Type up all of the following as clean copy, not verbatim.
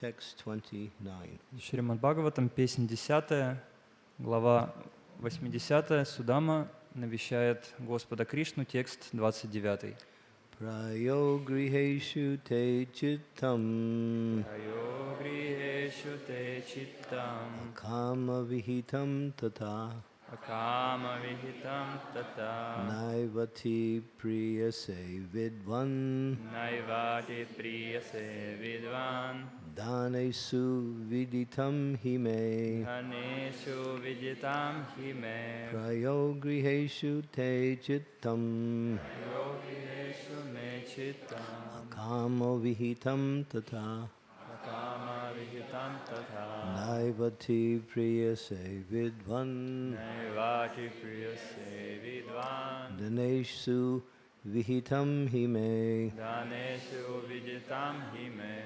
Text 29. Шримад Бхагаватам, песнь 10, глава 80, Судама навещает Господа Кришну, текст 29. Prayogrihesu te chittam Prayogrihesu te chittam kama vihitam tata akama vihitam tata naivati priyase vidvan naivati priyase vidvan danesu viditam hime dhanesu viditam hime prayogrihesu te chittam prayogrihesu me chittam kama vihitam tata akama vihitam tata naivati priyase vidvan naivati priyase vidvan danesu vihitam hime dhanesu viditam hime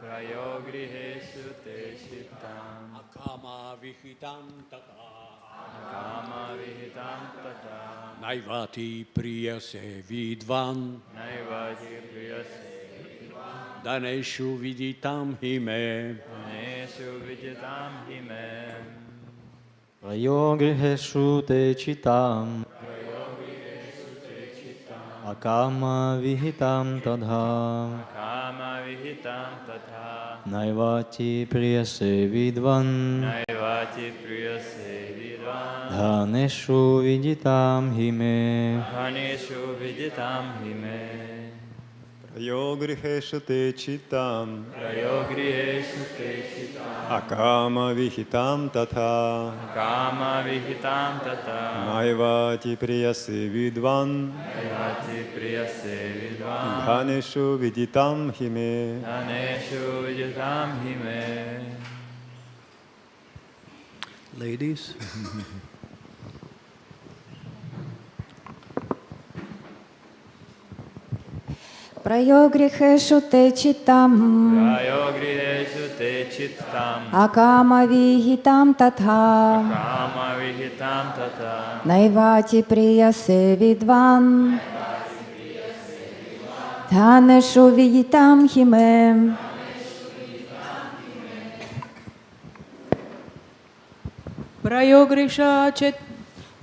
prayogrihesu te chittam akama vihitam tata akama vihitam tata naivati priyase vidvan naivati priyase daneshu viditam hime dhanesu viditam hime Prayogrihesu te chittam akama vihitam tadha akama vihitam tata naivati priyase vidvan naivati priyase vidvan dhaneshu viditam hime dhanesu viditam hime Prayogrihesu te chittam prayogrihesu te chittam akama vihitam tatha akama vihitam tata naivati priyase vidvan naivati priyase vidvan dhaneshu viditam hime. dhanesu viditam hime. Ladies. Prayogrihesu te chittam Prayogrihesu te chittam akama vihitam tatha akama vihitam tata naivati priyase vidvan dhaneshu viditam hime. Prayogrisha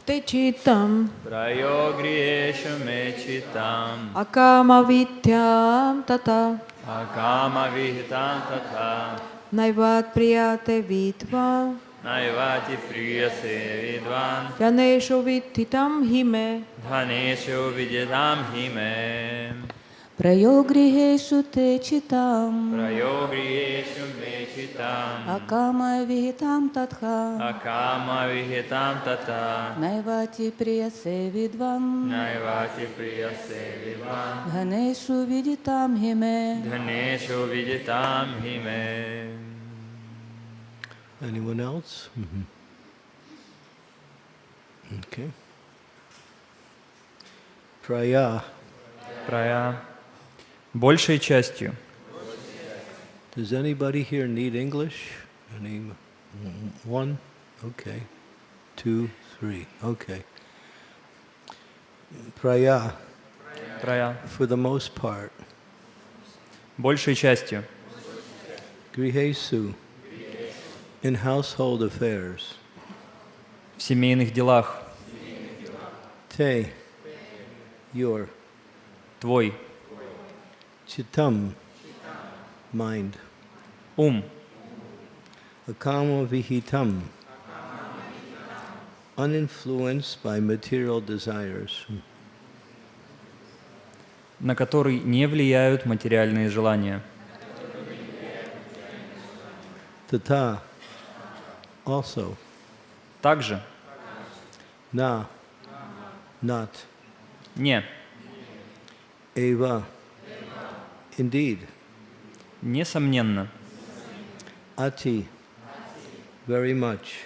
te chittam Prayogrihesu me chittam akama vidyam tata akama vihitam tata naivat priyate vidva naivati priyase vidvan dhaneshu vidhitam hime. dhanesu viditam hime. Prayogrihesu te chittam Prayogrihesu me chittam akama vihitam tatha akama vihitam tata naivati priyase vidvan naivati priyase vidvan dhaneshu viditam hime. dhanesu viditam hime. Anyone else? Okay. Praya. Большей частью. Does anybody here need English? One? Okay. 2, 3. Okay. Praya, for the most part. Большей частью. Grihesu, in household affairs. В семейных делах. Te, your. Твой. Chittam, mind. Ум. Akama vihitam, uninfluenced by material desires. На который не влияют материальные желания. Tata, also. Также. Na, not. Не. Eva, indeed. Несомненно. Ati, very much.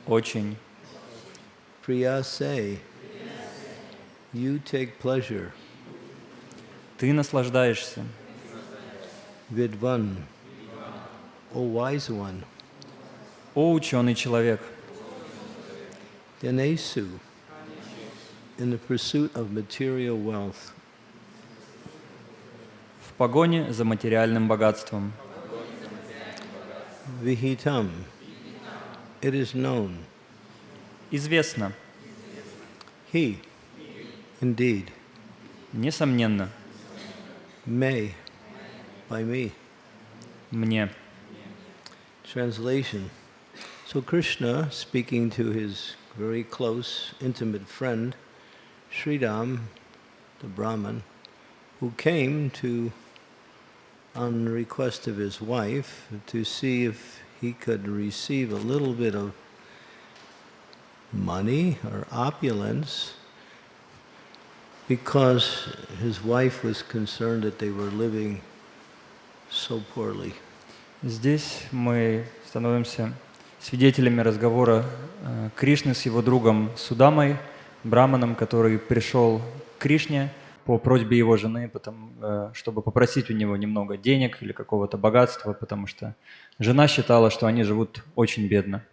Очень. Priyase, you take pleasure. Ты наслаждаешься. Vidvan, O wise one. О ученый человек. Denesu, in the pursuit of material wealth. погоне за материальным богатством. Vihitam. It is known. Известно, He, indeed, несомненно, may, by me. мне. Translation. So Krishna, speaking to his very close, intimate friend, Sridham, the Brahmin, who came to, on request of his wife, to see if he could receive a little bit of money or opulence, because his wife was concerned that they were living so poorly. Здесь мы становимся свидетелями разговора Кришны с его другом Судамой, браманом, который пришел к Кришне по просьбе его жены, чтобы попросить у него немного денег или какого-то богатства, потому что жена считала, что они живут очень бедно.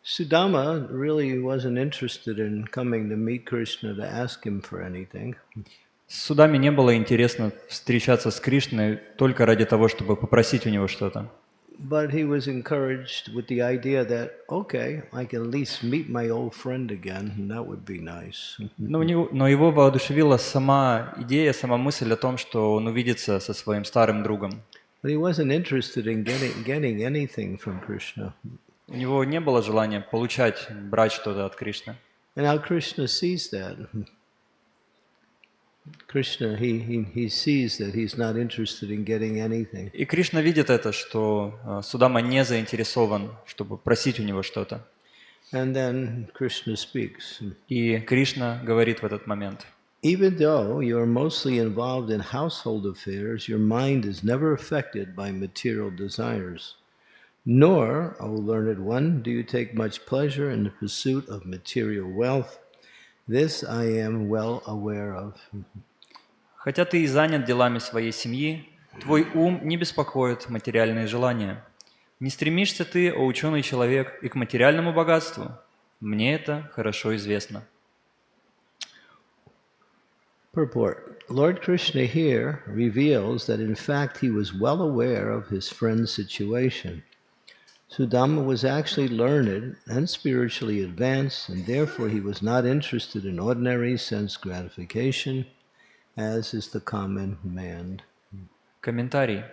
Sudama really wasn't interested in coming to meet Krishna to ask him for anything. Судаме не было интересно встречаться с Кришной только ради того, чтобы попросить у него что-то. But he was encouraged with the idea that, okay, I can at least meet my old friend again, and that would be nice. Но его воодушевила сама идея, сама мысль о том, что он увидится со своим старым другом. But he wasn't interested in getting anything from Krishna. У него не было желания брать что-то от Кришны. And now Krishna sees that. Krishna, he sees that he's not interested in getting anything. И Кришна видит это, что Судама не заинтересован, чтобы просить у него что-то. And then Krishna speaks. И Кришна говорит в этот момент: Even though you are mostly involved in household affairs, your mind is never affected by material desires. Nor, O learned one, do you take much pleasure in the pursuit of material wealth. This I am well aware of. Хотя ты и занят делами своей семьи, твой ум не беспокоит материальные желания. Не стремишься ты, о ученый человек, и к материальному богатству. Мне это хорошо известно. Purport. Lord Krishna here reveals that in fact he was well aware of his friend's situation. Sudama was actually learned and spiritually advanced, and therefore he was not interested in ordinary sense gratification, as is the common man. Комментарий.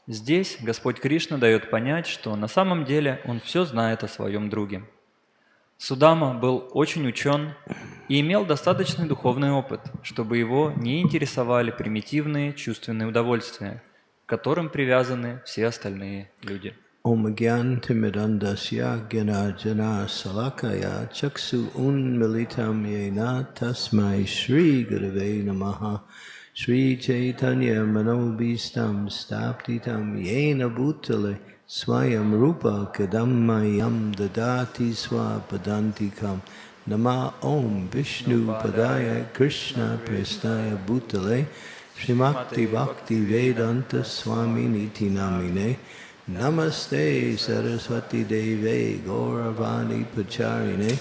Здесь Господь Кришна дает понять, что на самом деле он все знает о своем друге. Судама был очень учен и имел достаточный духовный опыт, чтобы его не интересовали примитивные чувственные удовольствия, к которым привязаны все остальные люди. Om Gyan Timidandasya Gyanarjana Salakaya Chaksu Unmilitam Yena Tasmai Shri Gurave Namaha Shri Chaitanya Manobhistam Staptitam Yena Bhutale Swayam Rupa Kadammayam Dadati Swapadantikam Nama Om Vishnu Padaya Krishna Prestaya Bhutale Srimakti Bhakti Vedanta Swami Niti Namine Namaste Saraswati Deve Gauravani Pacharine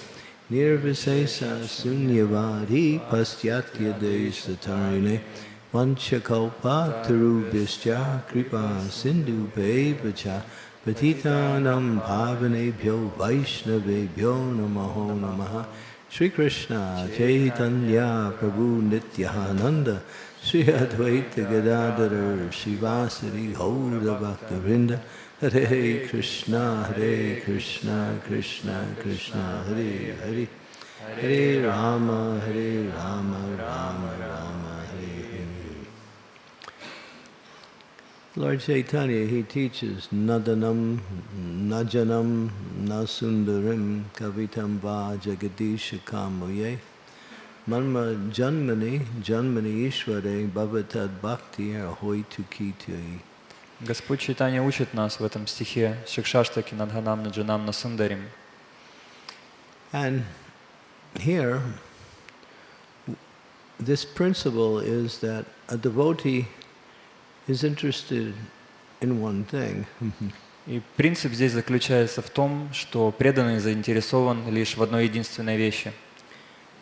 Nirvisesa Sunyavadi Pastyatya Desatarine Vanchakalpa Tarubhischa Kripa Sindhu Bevacha Patitanam Bhavanebhyo Vaishnavebhyo Namaho Namaha Shri Krishna Chaitanya Prabhu Nityananda Shri Advaita Gadadhara Shivasari Gaura Bhaktavinda Hare Krishna Krishna Krishna Hare Hare Hare Rama Rama Rama Hare Hare. Lord Chaitanya, he teaches Nadanam, Najanam, Nasundarim, Kavitam Va Jagadisha Kamuye, Manma Janmani, Janmani Ishware, Bhavatad Bhakti, Ahoy Tuki Tui. Господь Чайтанья учит нас в этом стихе Шикшаштаки Надханам Наджанам Насундарим. And here, this principle is that a devotee is interested in one thing. И принцип здесь заключается в том, что преданный заинтересован лишь в одной единственной вещи.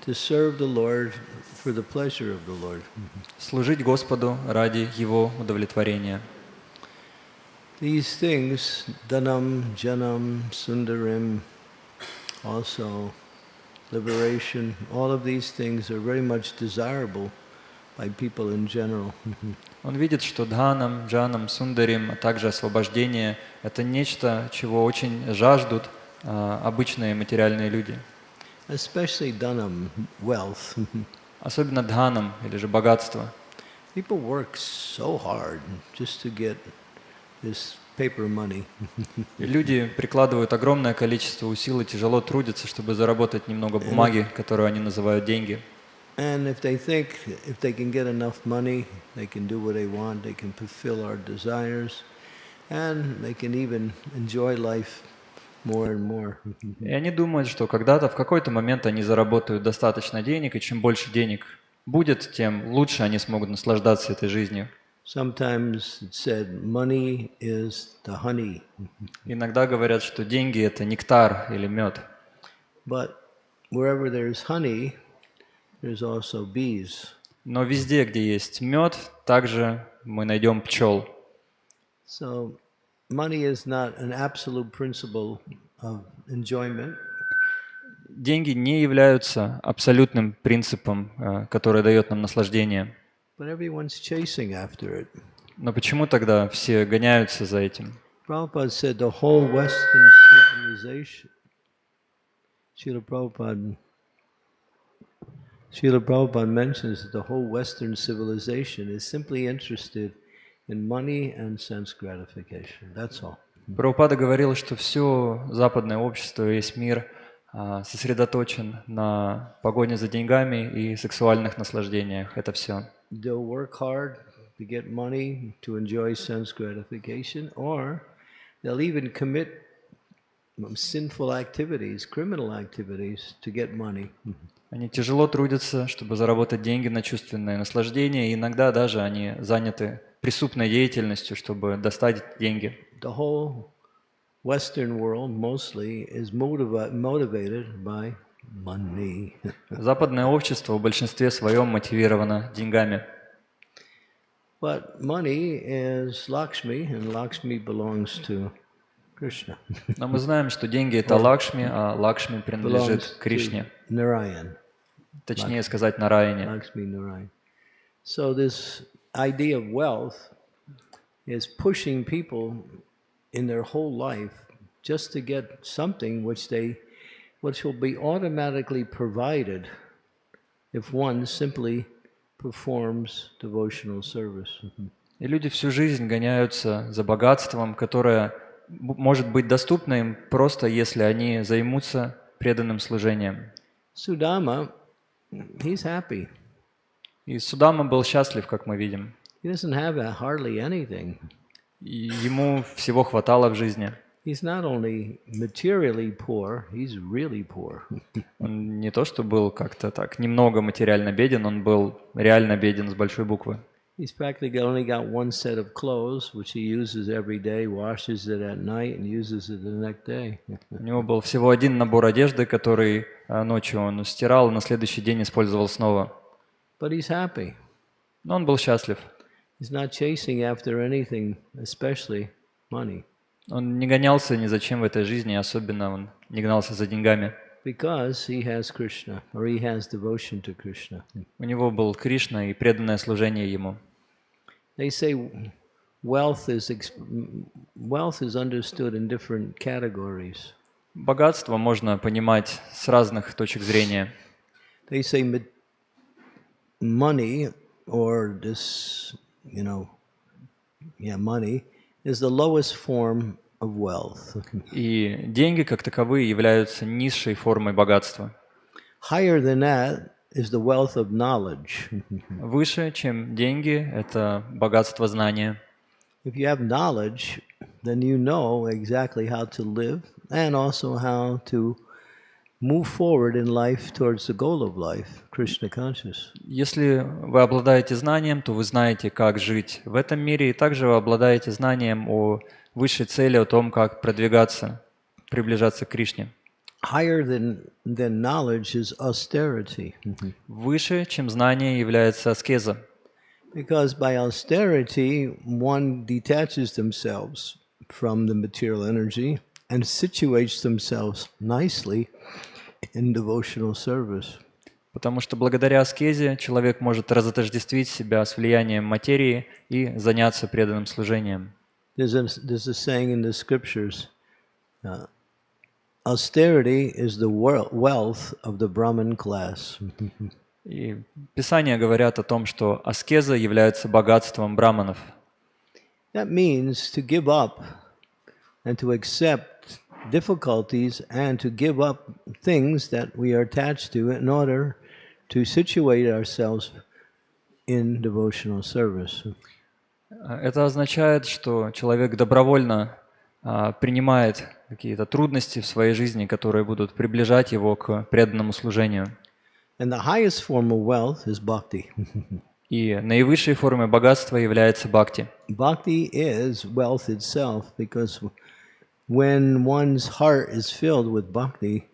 to serve the Lord for the pleasure of the Lord. Служить Господу ради Его удовлетворения. These things, dhanam, janam, sundarim, also liberation, all of these things are very much desirable by people in general. Он видит, что дханам, джанам, сундарим, а также освобождение — это нечто, чего очень жаждут обычные материальные люди. Especially dhanam, wealth. Особенно дханам, или же богатство. People work so hard just to get this paper money. И люди прикладывают огромное количество усилий, тяжело трудятся, чтобы заработать немного бумаги, которую они называют деньги. And if they think if they can get enough money, they can do what they want, they can fulfill our desires, and they can even enjoy life more and more. И они думают, что когда-то, в какой-то момент они заработают достаточно денег, и чем больше денег будет, тем лучше они смогут наслаждаться этой жизнью. Sometimes it's said money is the honey. Иногда говорят, что деньги — это нектар или мед. But wherever there's honey, there's also bees. Но везде, где есть мед, также мы найдем пчел. So money is not an absolute principle of enjoyment. Деньги не являются абсолютным принципом, который дает нам наслаждение. But everyone's chasing after it. Но почему тогда все гоняются за этим? Prabhupada said the whole Western civilization, Srila Prabhupada mentions that the whole Western civilization is simply interested in money and sense gratification. That's all. Прабхупада говорил, что все западное общество, весь мир сосредоточен на погоне за деньгами и сексуальных наслаждениях. Это все. They'll work hard to get money, to enjoy sense gratification, or they'll even commit sinful activities, criminal activities to get money. Они тяжело трудятся, чтобы заработать деньги на чувственное наслаждение, и иногда даже они заняты преступной деятельностью, чтобы достать деньги. The whole Western world mostly is motivated by money. Западное общество в большинстве своем мотивировано деньгами. But money is Lakshmi, and Lakshmi belongs to Krishna. Но мы знаем, что деньги — это Лакшми, а Лакшми принадлежит Кришне. Narayan. Точнее сказать, Нараяне. Lakshmi Narayan. So this idea of wealth is pushing people in their whole life just to get something which will be automatically provided if one simply performs devotional service. И люди всю жизнь гоняются за богатством, которое может быть доступно им просто, если они займутся преданным служением. Sudama, he's happy. И Судама был счастлив, как мы видим. He doesn't have hardly anything. И ему всего хватало в жизни. He's not only materially poor, he's really poor. Он не то, что был как-то так немного материально беден, он был реально беден с большой буквы. He's practically only got one set of clothes, which he uses every day, washes it at night, and uses it the next day. У него был всего один набор одежды, который ночью он стирал, и на следующий день использовал снова. But he's happy. Но он был счастлив. He's not chasing after anything, especially money, Он не гонялся ни за чем в этой жизни, особенно он не гнался за деньгами. because he has Krishna, or he has devotion to Krishna. У него был Кришна и преданное служение ему. They say wealth is understood in different categories. Богатство можно понимать с разных точек зрения. They say money, or this, money is the lowest form of wealth. И деньги, как таковые, являются низшей формой богатства. Higher than that is the wealth of knowledge. Выше, чем деньги, это богатство знания. If you have knowledge, then you know exactly how to live and also how to move forward in life towards the goal of life, Krishna conscious. Если вы обладаете знанием, то вы знаете, как жить в этом мире, и также вы обладаете знанием о высшей цели, о том, как продвигаться, приближаться к Кришне. higher than knowledge is austerity. Выше, чем знание, является аскеза. Because by austerity, one detaches themselves from the material energy and situates themselves nicely in devotional service. Потому что благодаря аскезе человек может разотождествить себя с влиянием материи и заняться преданным служением. There's a saying in the scriptures, austerity is the wealth of the Brahmin class. И Писания говорят о том, что аскеза является богатством браманов. That means to give up and to accept difficulties and to give up things that we are attached to in order to situate ourselves in devotional service. Это означает, что человек добровольно принимает какие-то трудности в своей жизни, которые будут приближать его к преданному служению. And the highest form of wealth is bhakti. И наивысшей формой богатства является бхакти. Bhakti is wealth itself because when one's heart is filled with bhakti,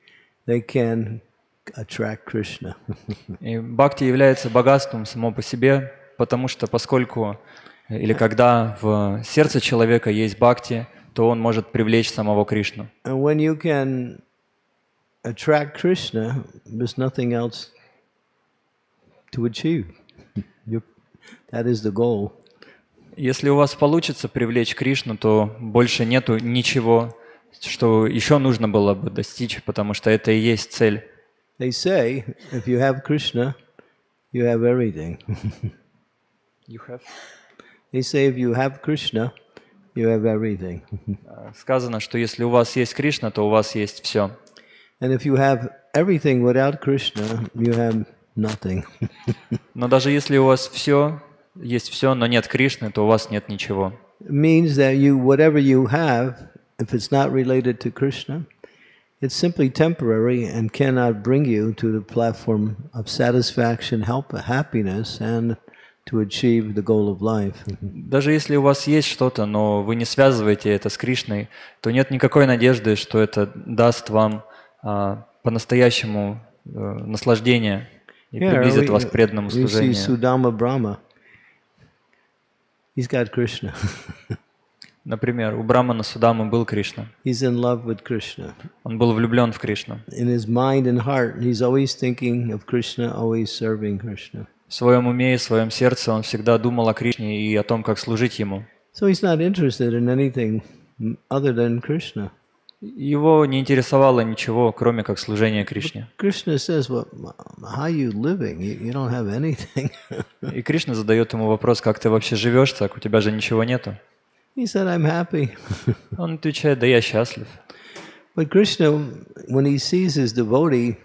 they can attract Krishna. И бхакти является богатством само по себе, потому что поскольку или когда в сердце человека есть бхакти, то он может привлечь самого Кришну. And when you can attract Krishna, there's nothing else to achieve. That is the goal. Если у вас получится привлечь Кришну, то больше нету ничего, что еще нужно было бы достичь, потому что это и есть цель. They say, if you have Krishna, you have everything. They say, if you have Krishna, you have everything. Сказано, что если у вас есть Кришна, то у вас есть все. And if you have everything without Krishna, you have nothing. Но даже если у вас есть все, но нет Кришны, то у вас нет ничего. It means that whatever you have, if it's not related to Krishna, it's simply temporary and cannot bring you to the platform of satisfaction, happiness, and to achieve the goal of life. Даже если у вас есть что-то, но вы не связываете это с Кришной, то нет никакой надежды, что это даст вам по-настоящему наслаждение и приблизит вас к преданному You see служению. Sudama Brahma. He's got Krishna. Например, у Брамана Судамы был Кришна. He's in love with Krishna. Он был влюблен в Кришну. In his mind and heart, he's always thinking of Krishna, always serving Krishna. В своем уме и в своем сердце он всегда думал о Кришне и о том, как служить ему. So he's not interested in anything other than Krishna. Его не интересовало ничего, кроме как служение Кришне. Krishna says, well, how are you living? You don't have anything. И Кришна задает ему вопрос, как ты вообще живешь, так у тебя же ничего нету. He said, I'm happy. Он отвечает, да я счастлив. But Krishna, when he sees his devotee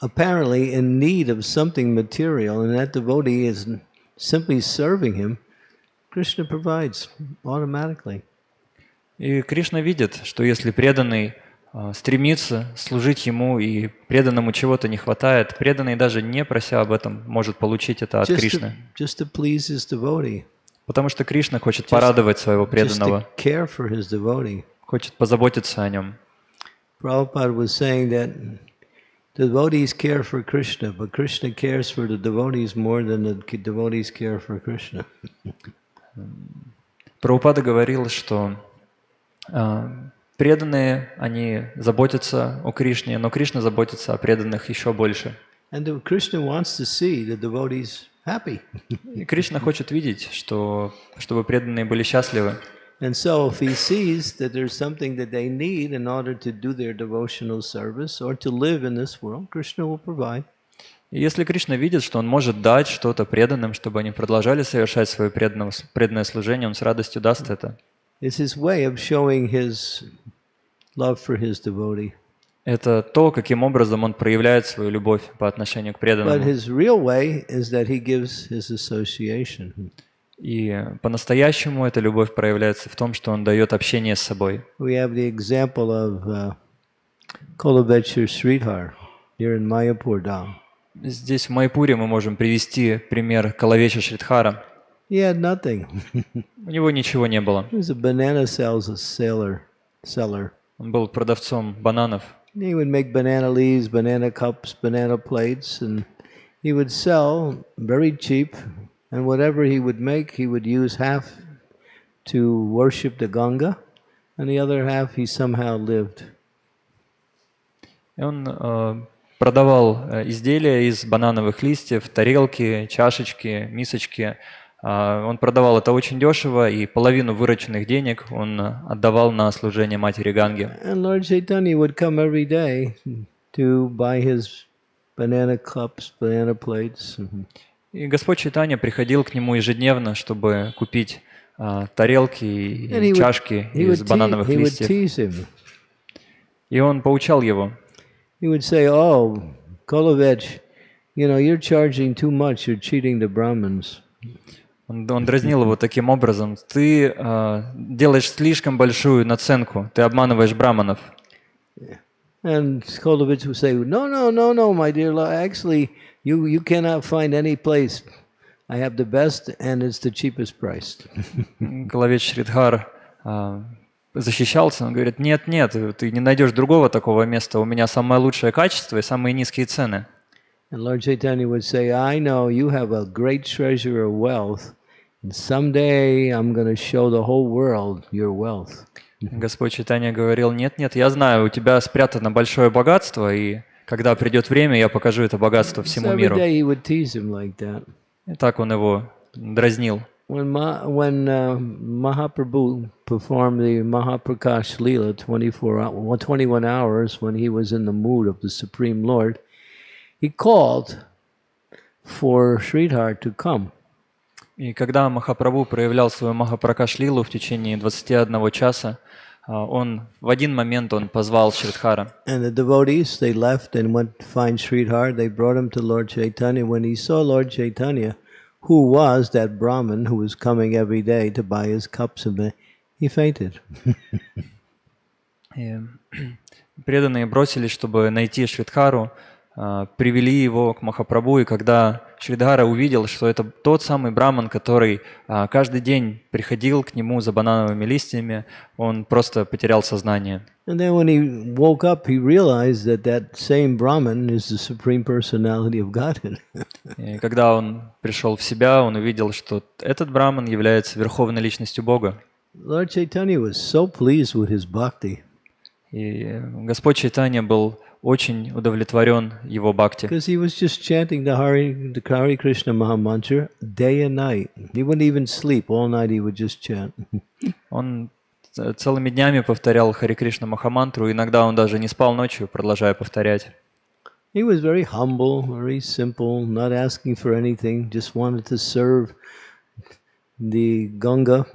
apparently in need of something material, and that devotee is simply serving him, Krishna provides automatically. И Кришна видит, что если преданный стремится служить ему и преданному чего-то не хватает, преданный даже не прося об этом может получить это от Кришны. Just to please his devotee. Потому что Кришна хочет порадовать своего преданного, Just to care for his devotee. хочет позаботиться о нем. Prabhupada was saying that devotees care for Krishna, but Krishna cares for the devotees more than the devotees care for Krishna. Прабхупада говорил, что преданные, они заботятся о Кришне, но Кришна заботится о преданных еще больше. And Krishna wants to see the devotees happy. И Кришна хочет видеть, чтобы преданные были счастливы. And so if he sees that there's something that they need in order to do their devotional service or to live in this world, Krishna will provide. И если Кришна видит, что он может дать что-то преданным, чтобы они продолжали совершать свое преданное служение, он с радостью даст это. It's his way of showing his love for his devotee. Это то, каким образом он проявляет свою любовь по отношению к But преданному. his real way is that he gives his association. И по-настоящему эта любовь проявляется в том, что он дает общение с собой. We have the example of Kolavechur Sridhar here in Mayapur Dham. Здесь в Майпуре мы можем привести пример Калавеча Шридхара. He had nothing. У него ничего не было. He was a banana seller. Он был продавцом бананов. He would make banana leaves, banana cups, banana plates, and he would sell very cheap. And whatever he would make, he would use half to worship the Ganga, and the other half he somehow lived. И он продавал изделия из банановых листьев, тарелки, чашечки, мисочки. Он продавал это очень дешево, и половину вырученных денег он отдавал на служение матери Ганги. And Lord Chaitanya would come every day to buy his banana cups, banana plates. И Господь Чайтанья приходил к нему ежедневно, чтобы купить тарелки и чашки из банановых листьев. И он поучал его. He would say, "Oh, Kolovech, you're charging too much. You're cheating the Brahmins." Он дразнил его таким образом: ты делаешь слишком большую наценку, ты обманываешь браманов. And Kolovich would say, "No, my dear Lord. Actually, you cannot find any place. I have the best, and it's the cheapest price." Коловеч Шридхар защищался, он говорит: нет, ты не найдешь другого такого места, у меня самое лучшее качество и самые низкие цены. And Lord Chaitanya would say, "I know you have a great treasure of wealth, and someday I'm going to show the whole world your wealth." Господь Чайтанья говорил: нет, я знаю, у тебя спрятано большое богатство, и когда придет время, я покажу это богатство всему миру. И так он его дразнил. When Mahaprabhu performed the Mahaprakash Leela 21 hours when he was in the mood of the Supreme Lord, he called for Sridhar to come. И когда Махапрабху проявлял свою Махапракаш-лилу в течение 21 часа, он в один момент он позвал Шридхара. And the devotees, they left and went to find Sridhar. They brought him to Lord Chaitanya. When he saw Lord Chaitanya, who was that Brahmin who was coming every day to buy his cups of he fainted. Преданные бросились, чтобы найти Шридхару, привели его к Махапрабху, и когда Шридхара увидел, что это тот самый браман, который каждый день приходил к нему за банановыми листьями, он просто потерял сознание. And then when he woke up, he realized that that same Brahman is the Supreme Personality of Godhead. И когда он пришел в себя, он увидел, что этот браман является Верховной Личностью Бога. Lord Chaitanya was so pleased with his bhakti. И Господь Чайтанья был очень удовлетворен его бхакти. Because he was just chanting the Hare Krishna Maha Mantra day and night. He wouldn't even sleep. All night he would just chant. Он целыми днями повторял Харе Кришна Махамантру, иногда он даже не спал ночью, продолжая повторять. He was very humble, very simple, not asking for anything, just wanted to serve the Ganga.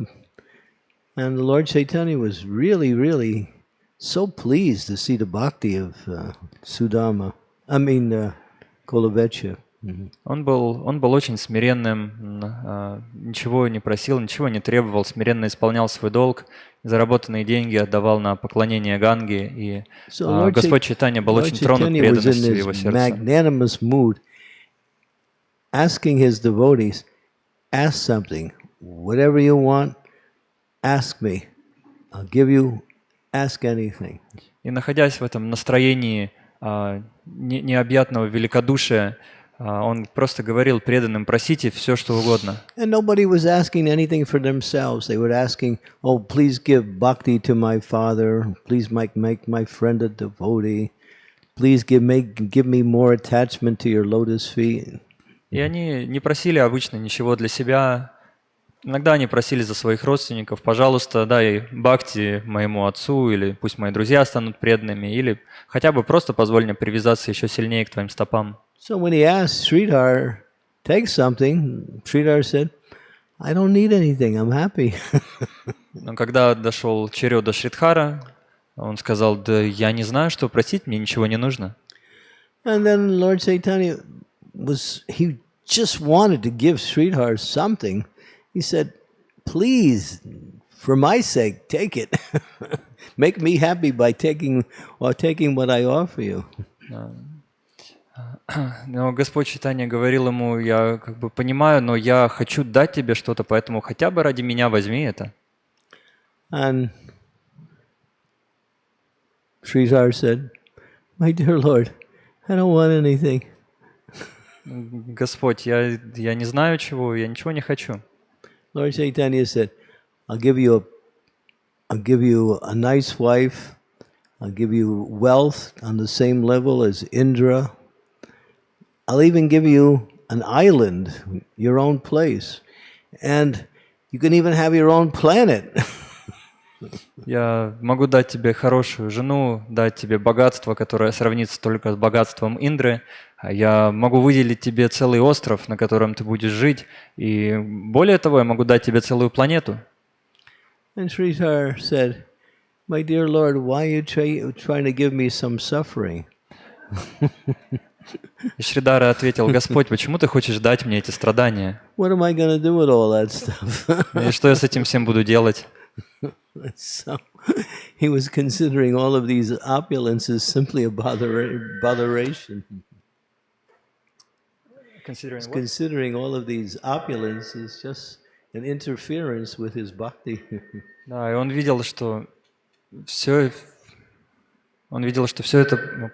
And the Lord Chaitanya was really so pleased to see the bhakti of Kolovecha. Он был очень смиренным, ничего не просил, ничего не требовал, смиренно исполнял свой долг, заработанные деньги отдавал на поклонение Ганге, и Господь Чайтанья был очень тронут преданностью его сердца. Magnanimous mood, asking his devotees, ask something, whatever you want, ask me, I'll give you. Ask anything. И находясь в этом настроении необъятного великодушия, он просто говорил преданным: просите все, что угодно. And nobody was asking anything for themselves. They were asking, "Oh, please give bhakti to my father. Please make my friend a devotee. Please give me more attachment to your lotus feet." И они не просили обычно ничего для себя. Иногда они просили за своих родственников: пожалуйста, дай бхакти моему отцу, или пусть мои друзья станут преданными, или хотя бы просто позволь мне привязаться еще сильнее к твоим стопам. So when he asked Sridhar, take something, Sridhar said, "I don't need anything, I'm happy." Но когда дошел черед до Шридхара, он сказал: да я не знаю, что просить, мне ничего не нужно. And then Lord Chaitanya he just wanted to give Sridhar something. He said, "Please, for my sake, take it. Make me happy by taking what I offer you." Но Господь Чайтанья говорил ему: я понимаю, но я хочу дать тебе что-то, поэтому хотя бы ради меня возьми это. And Sridhar said, My dear Lord, I don't want anything. Господь, я не знаю чего, я ничего не хочу. Lord Chaitanya said, I'll give you a nice wife, I'll give you wealth on the same level as Indra. I'll even give you an island, your own place. And you can even have your own planet. Я могу дать тебе хорошую жену, дать тебе богатство, которое сравнится только с богатством Индры. Я могу выделить тебе целый остров, на котором ты будешь жить. И более того, я могу дать тебе целую планету. And Sridhar said, my dear Lord, why are you trying to give me some suffering? И Шридара ответил: Господь, почему ты хочешь дать мне эти страдания? What am I going to do with all that stuff? И что я с этим всем буду делать? So he was considering all of these opulences simply a botheration. Considering all of these opulences just an interference with his bhakti. Да, и он видел, что все это,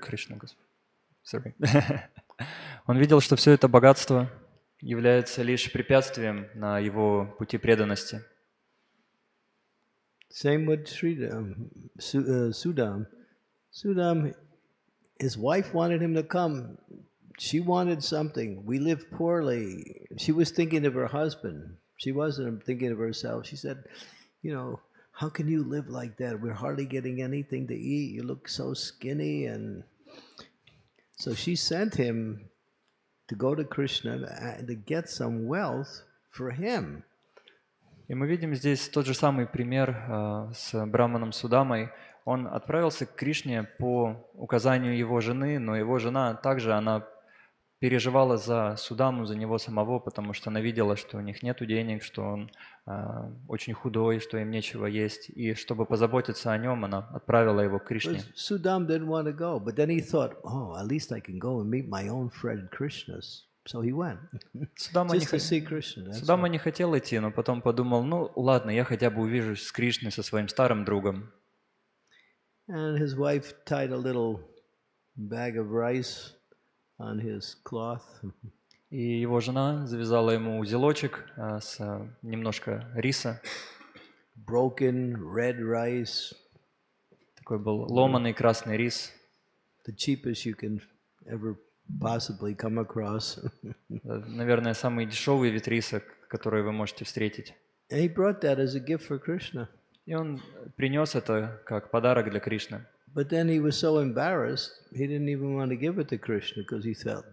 Кришна, Господи. Он видел, что все это богатство является лишь препятствием на его пути преданности. Same with Sudam. Sudam, his wife wanted him to come. She wanted something. We live poorly. She was thinking of her husband. She wasn't thinking of herself. She said, how can you live like that? We're hardly getting anything to eat. You look so skinny. And so she sent him to go to Krishna to get some wealth for him. И мы видим здесь тот же самый пример с Брахманом Судамой. Он отправился к Кришне по указанию его жены, но его жена также, она переживала за Судаму, за него самого, потому что она видела, что у них нет денег, что он очень худой, что им нечего есть. И чтобы позаботиться о нем, она отправила его к Кришне. Судам didn't want to go, but then he thought, at least I can go and meet my own friend Krishna. So he went. Судама не хотел идти, но потом подумал, ладно, я хотя бы увижусь с Кришной, со своим старым другом. And his wife tied a little bag of rice on his cloth. И его жена завязала ему узелочек с немножко риса. Broken red rice. Такой был ломаный красный рис. The cheapest you can ever possibly come across. Наверное, самый дешевый вид риса, который вы можете встретить. And he brought that as a gift for Krishna. И он принес это как подарок для Кришны. But then he was so embarrassed, he didn't even want to give it to Krishna because he felt,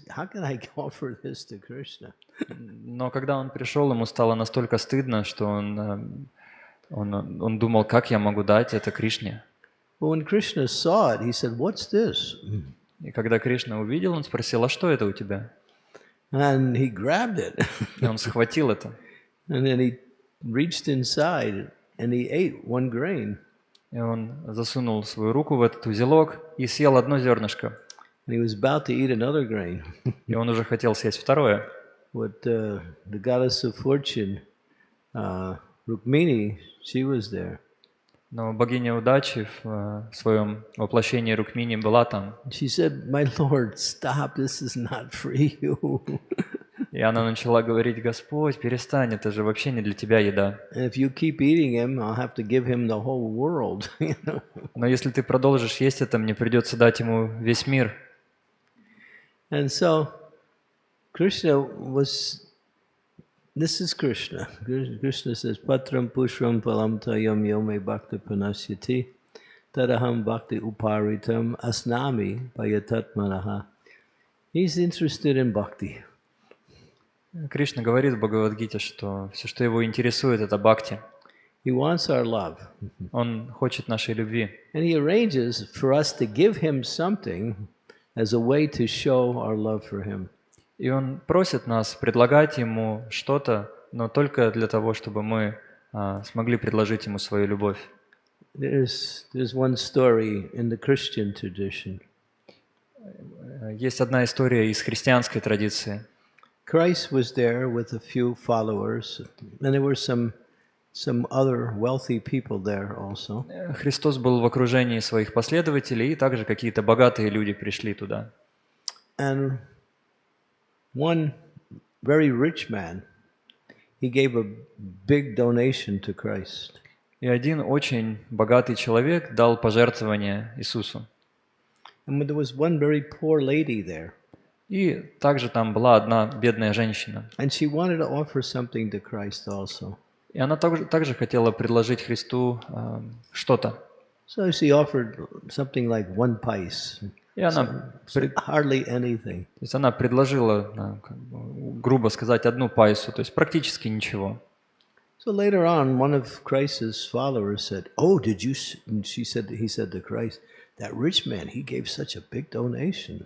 how can I offer this to Krishna? Но когда он пришел, ему стало настолько стыдно, что он думал, как я могу дать это Кришне. But when Krishna saw it, he said, what's this? И когда Кришна увидел, он спросил, а что это у тебя? And he grabbed it. И он схватил это. And then he reached inside and he ate one grain. И он засунул свою руку в этот узелок и съел одно зернышко. And he was about to eat another grain. И он уже хотел съесть второе. But the goddess of fortune, Rukmini, she was there. Но богиня удачи в своем воплощении Рукмини была там. She said, "My Lord, stop! This is not for you." И она начала говорить: Господь, перестань, это же вообще не для тебя еда. And if you keep eating him, I'll have to give him the whole world. Но если ты продолжишь есть это, мне придется дать ему весь мир. And so, Krishna was. This is Krishna. Krishna says, "Patram pushram phalam tayam yome bhakti panasyati tadaham bhakti uparitam asnami payatatmanaha." He's interested in bhakti. Кришна говорит в Бхагавад-гите, что все, что его интересует, это бхакти. He wants our love. Он хочет нашей любви. And he arranges for us to give him something as a way to show our love for him. И он просит нас предлагать ему что-то, но только для того, чтобы мы смогли предложить ему свою любовь. There's one story in the Christian tradition. Есть одна история из христианской традиции. Christ was there with a few followers, and there were some some other wealthy people there also. Христос был в окружении своих последователей, и также какие-то богатые люди пришли туда. And one very rich man, he gave a big donation to Christ. И один очень богатый человек дал пожертвование Иисусу. And there was one very poor lady there. И также там была одна бедная женщина. And she wanted to offer something to Christ also. И она также хотела предложить Христу что-то. So she offered something like 1 pice. И она, Hardly anything. то есть она предложила, грубо сказать, 1 пайсу, то есть практически ничего. So later on, one of Christ's followers said, "Oh, did you?" And he said to Christ, "That rich man, he gave such a big donation."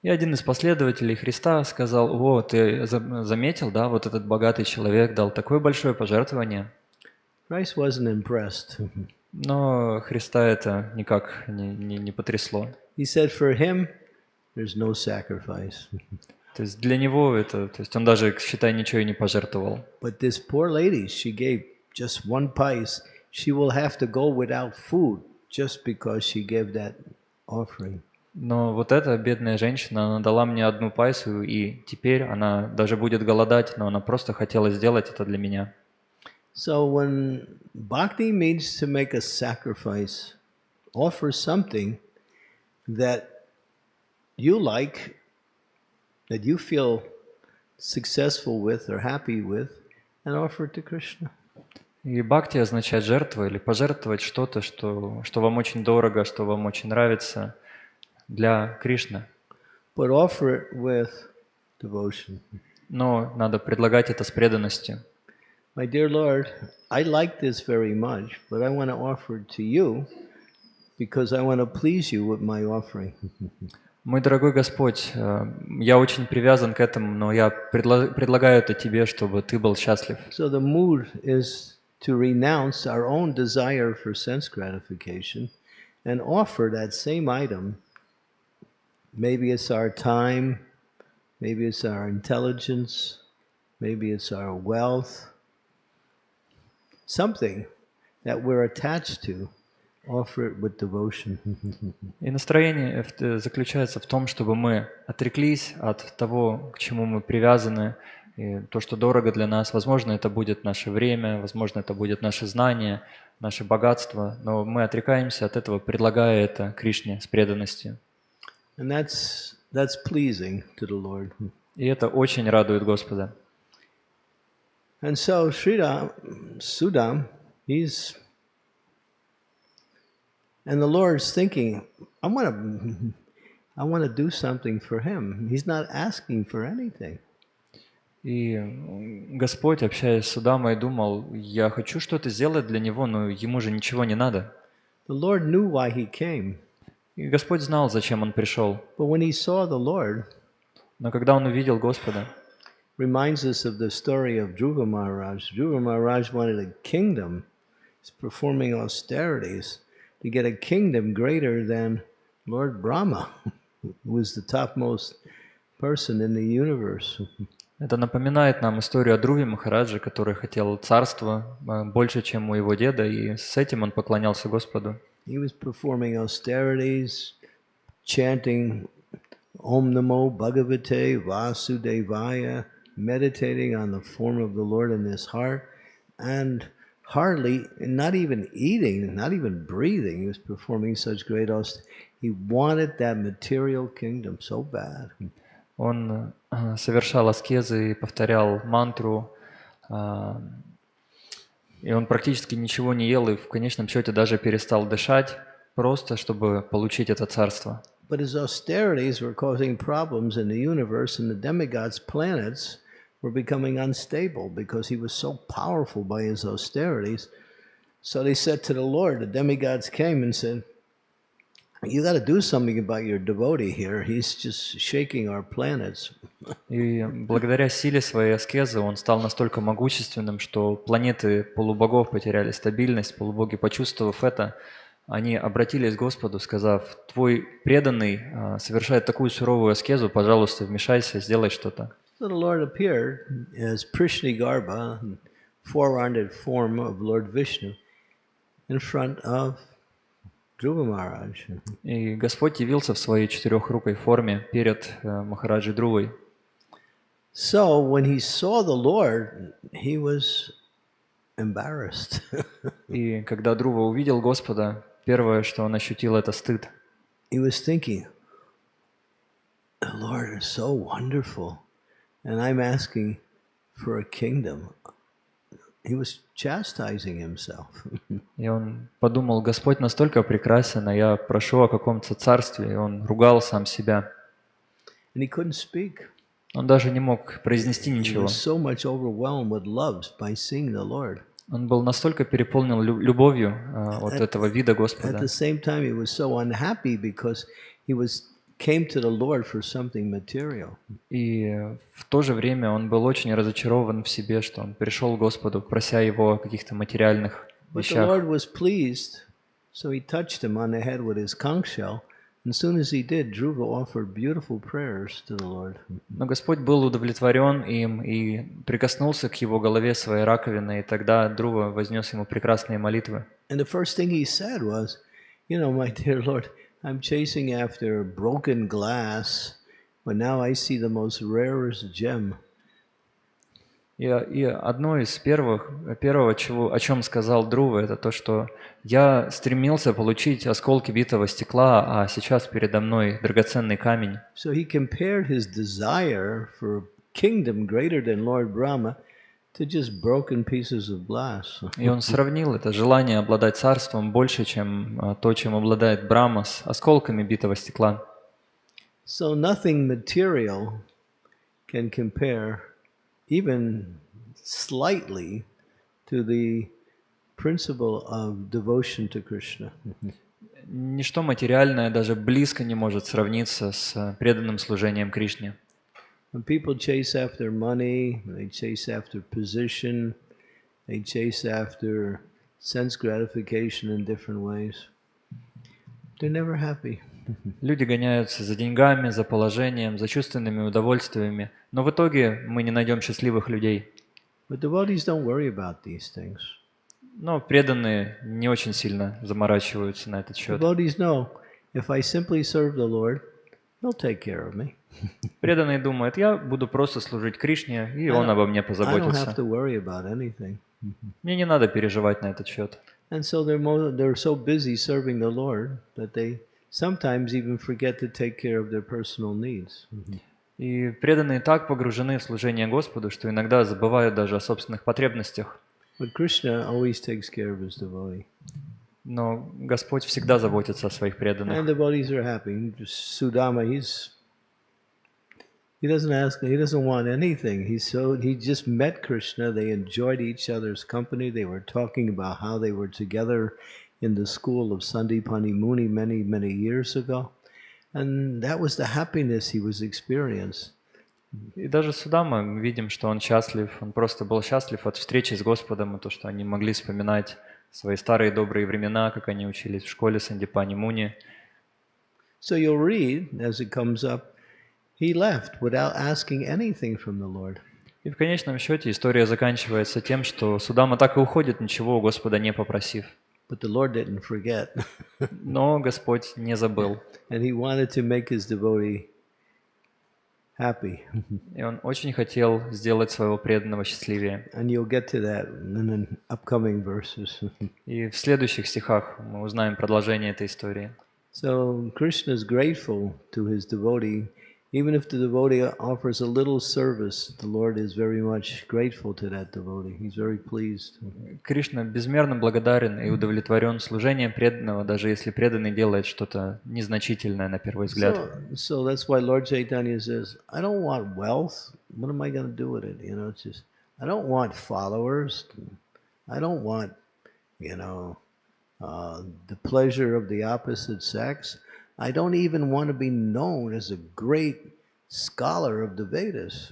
И один из последователей Христа сказал: «О, ты заметил, да, вот этот богатый человек дал такое большое пожертвование». Christ wasn't impressed. Но Христа это никак не потрясло. He said, "For him, there's no sacrifice." То есть для него это, то есть он даже, считай, ничего и не пожертвовал. But this poor lady, she gave just 1 pice. She will have to go without food just because she gave that offering. Но вот эта бедная женщина, она дала мне 1 пайсу, и теперь она даже будет голодать, но она просто хотела сделать это для меня. So when bhakti means to make a sacrifice, offer something that you like, that you feel successful with or happy with, and offer it to Krishna. И бхакти означает жертва или пожертвовать что-то, что вам очень дорого, что вам очень нравится, для Кришны. But offer it with devotion. Но надо предлагать это с преданностью. My dear Lord, I like this very much, but I want to offer it to you because I want to please you with my offering. Мой дорогой Господь, я очень привязан к этому, но я предлагаю это Тебе, чтобы Ты был счастлив. So the mood is to renounce our own desire for sense gratification and offer that same item. Maybe it's our time, maybe it's our intelligence, maybe it's our wealth, something that we're attached to, offer it with devotion. И настроение заключается в том, чтобы мы отреклись от того, к чему мы привязаны, и то, что дорого для нас. Возможно, это будет наше время, возможно, это будет наше знание, наше богатство, но мы отрекаемся от этого, предлагая это Кришне с преданностью. And that's pleasing to the Lord. И это очень радует Господа. And so Sudam, and the Lord's thinking, I want to do something for him. He's not asking for anything. И Господь, общаясь с Судамой, думал: я хочу что-то сделать для него, но ему же ничего не надо. The Lord knew why he came. И Господь знал, зачем он пришел. But when he saw the Lord, Но когда он увидел Господа, reminds us of the story of Dhruva Maharaj. Dhruva Maharaj wanted a kingdom. He's performing austerities to get a kingdom greater than Lord Brahma, who was the topmost person in the universe. это напоминает нам историю о Друве Махараджа, который хотел царства больше, чем у его деда, и с этим он поклонялся Господу. He was performing austerities, chanting Om Namo Bhagavate Vasudevaya, meditating on the form of the Lord in his heart, and hardly, not even eating, not even breathing. He was performing such great austerities. He wanted that material kingdom so bad. Он совершал аскезы и повторял мантру, и он практически ничего не ел, и в конечном счете даже перестал дышать, просто чтобы получить это царство. But his austerities were causing problems in the universe, and the demigods' planets were becoming unstable because he was so powerful by his austerities. So they said to the Lord, the demigods came and said, you got to do something about your devotee here. He's just shaking our planets. И благодаря силе своей аскезы он стал настолько могущественным, что планеты полубогов потеряли стабильность. Полубоги, почувствовав это, они обратились к Господу, сказав: «Твой преданный совершает такую суровую аскезу, пожалуйста, вмешайся, сделай что-то». So the Lord appeared as Prishnigarbha, four-armed form of Lord Vishnu in front of Dhruva Maharaj. И Господь явился в своей четырехрукой форме перед Махараджей Друвой. So when he saw the Lord, he was embarrassed. И когда Друва увидел Господа, первое, что он ощутил, это стыд. He was thinking, the Lord is so wonderful, and I'm asking for a kingdom. He was chastising himself. И он подумал, Господь настолько прекрасен, а я прошу о каком-то царстве, и он ругал сам себя. And he couldn't speak. Он даже не мог произнести He ничего. was so much overwhelmed with love by seeing the Lord. Он был настолько переполнен любовью от этого вида At Господа. the same time, he was so unhappy because he came to the Lord for something material. И в то же время он был очень разочарован в себе, что он пришел к Господу, прося Его о каких-то материальных But the вещах. Lord was pleased, so he touched him on the head with his conch shell. And as soon as he did, Dhruva offered beautiful prayers to the Lord. Но Господь был удовлетворен им и прикоснулся к его голове своей раковиной, и тогда Друва вознес ему прекрасные молитвы. And the first thing he said was, my dear Lord, I'm chasing after broken glass, but now I see the most rarest gem. И одно из первого, о чем сказал Друва, это то, что я стремился получить осколки битого стекла, а сейчас передо мной драгоценный камень. So he compared his desire for a kingdom greater than Lord Brahma to just broken pieces of glass. И он сравнил это желание обладать царством больше, чем то, чем обладает Брахма, с осколками битого стекла. So nothing material can compare even slightly to the principle of devotion to Krishna. Ничто материальное даже близко не может сравниться с преданным служением Кришне. When people chase after money, they chase after position, they chase after sense gratification in different ways, they're never happy. Люди гоняются за деньгами, за положением, за чувственными удовольствиями, но в итоге мы не найдем счастливых людей. But devotees don't worry about these things. Но преданные не очень сильно заморачиваются на этот счет. Devotees know, if I simply serve the Lord, He'll take care of me. Преданные думают, я буду просто служить Кришне, и Он обо мне I don't have позаботится. to worry about anything. Мне не надо переживать на этот счет. And so they're so busy serving the Lord that they sometimes even forget to take care of their personal needs. И преданные так погружены в служение Господу, что иногда забывают даже о собственных потребностях. But Krishna always takes care of his devotee. Но Господь всегда заботится о своих And преданных. devotees are happy. Sudama, he doesn't want anything. He just met Krishna. They enjoyed each other's company. They were talking about how they were together in the school of Sandipani Muni many, many years ago. And that was the happiness he was experiencing. И даже Судама мы видим, что он счастлив. Он просто был счастлив от встречи с Господом, и то, что они могли вспоминать свои старые добрые времена, как они учились в школе Сандипани Муни. So you'll read, as it comes up, he left without asking anything from the Lord. И в конечном счете история заканчивается тем, что Судама так и уходит, ничего у Господа не попросив. But the Lord didn't forget. Но Господь не забыл. And he wanted to make his devotee happy. И он очень хотел сделать своего преданного счастливее. And you'll get to that in the upcoming verses. И в следующих стихах мы узнаем продолжение этой истории. So Krishna is grateful to his devotee. Even if the devotee offers a little service, the Lord is very much grateful to that devotee. He's very pleased. Кришна безмерно благодарен и удовлетворен служением преданного, даже если преданный делает что-то незначительное на первый взгляд. So that's why Lord Chaitanya says, I don't want wealth. What am I going to do with it? It's just, I don't want followers. I don't want, the pleasure of the opposite sex. I don't even want to be known as a great scholar of the Vedas.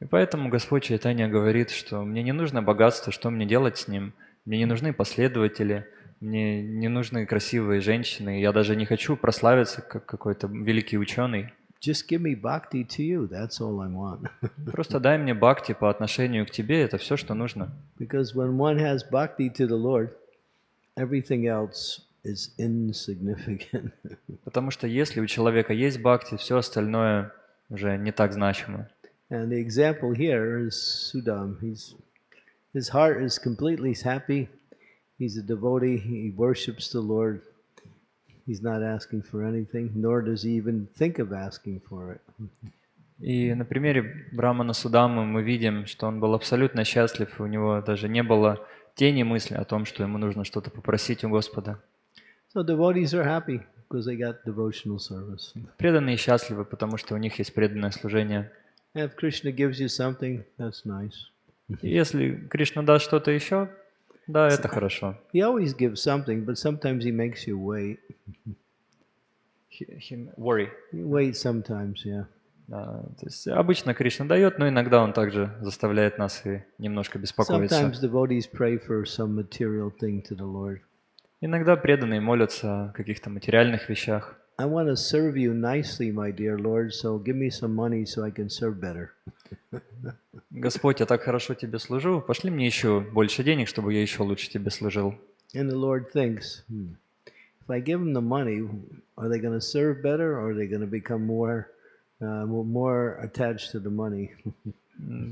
И поэтому Господь Чайтанья говорит, что мне не нужно богатство, что мне делать с ним? Мне не нужны последователи, мне не нужны красивые женщины, я даже не хочу прославиться как какой-то великий ученый. just give me bhakti to you. That's all I want. Просто дай мне бхакти по отношению к тебе, это все, что нужно. Because when one has bhakti to the Lord, everything else is insignificant. Потому что если у человека есть бхакти, все остальное уже не так значимо. And the example here is Sudam. His heart is completely happy. He's a devotee. He worships the Lord. He's not asking for anything, nor does he even think of asking for it. И на примере Брамана Судамы мы видим, что он был абсолютно счастлив, у него даже не было тени мысли о том, что ему нужно что-то попросить у Господа. So devotees are happy because they got devotional service. Преданные счастливы, потому что у них есть преданное служение. And if Krishna gives you something, that's nice. И если Кришна даст что-то еще, да, это хорошо. He always gives something, but sometimes he makes you wait. Worry. You wait sometimes, yeah. Да, то есть обычно Кришна дает, но иногда он также заставляет нас и немножко беспокоиться. Sometimes devotees pray for some material thing to the Lord. Иногда преданные молятся о каких-то материальных вещах. I want to serve you nicely, my dear Lord, so give me some money so I can serve better. Господь, я так хорошо тебе служу, пошли мне еще больше денег, чтобы я еще лучше тебе служил. And the Lord thinks, if I give them the money, are they going to serve better, or are they going to become more attached to the money?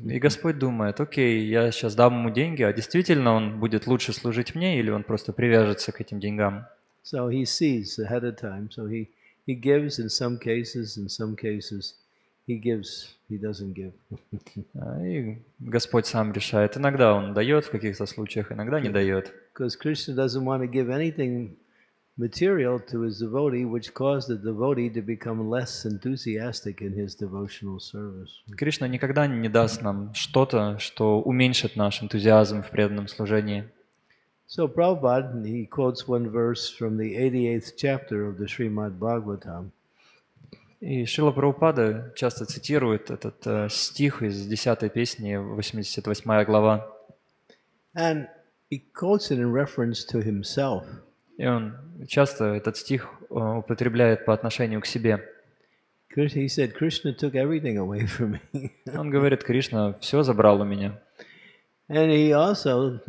И Господь думает, окей, я сейчас дам ему деньги, а действительно он будет лучше служить мне, или он просто привяжется к этим деньгам? So he sees ahead of time. So he gives in some cases he gives, he doesn't give. И Господь сам решает. Иногда он дает в каких-то случаях, иногда не дает. Because Krishna doesn't want to give anything material to his devotee, which caused the devotee to become less enthusiastic in his devotional service. Кришна никогда не даст нам что-то, что уменьшит наш энтузиазм в преданном служении. So Prabhupada, he quotes one verse from the 88th chapter of the Shrimad Bhagavatam. И Шрила Прабхупада часто цитирует этот стих из 10-й песни, 88 глава. And he quotes it in reference to himself. И он часто этот стих употребляет по отношению к себе. He said, Krishna took everything away from me. Он говорит, Кришна все забрал у меня. And he also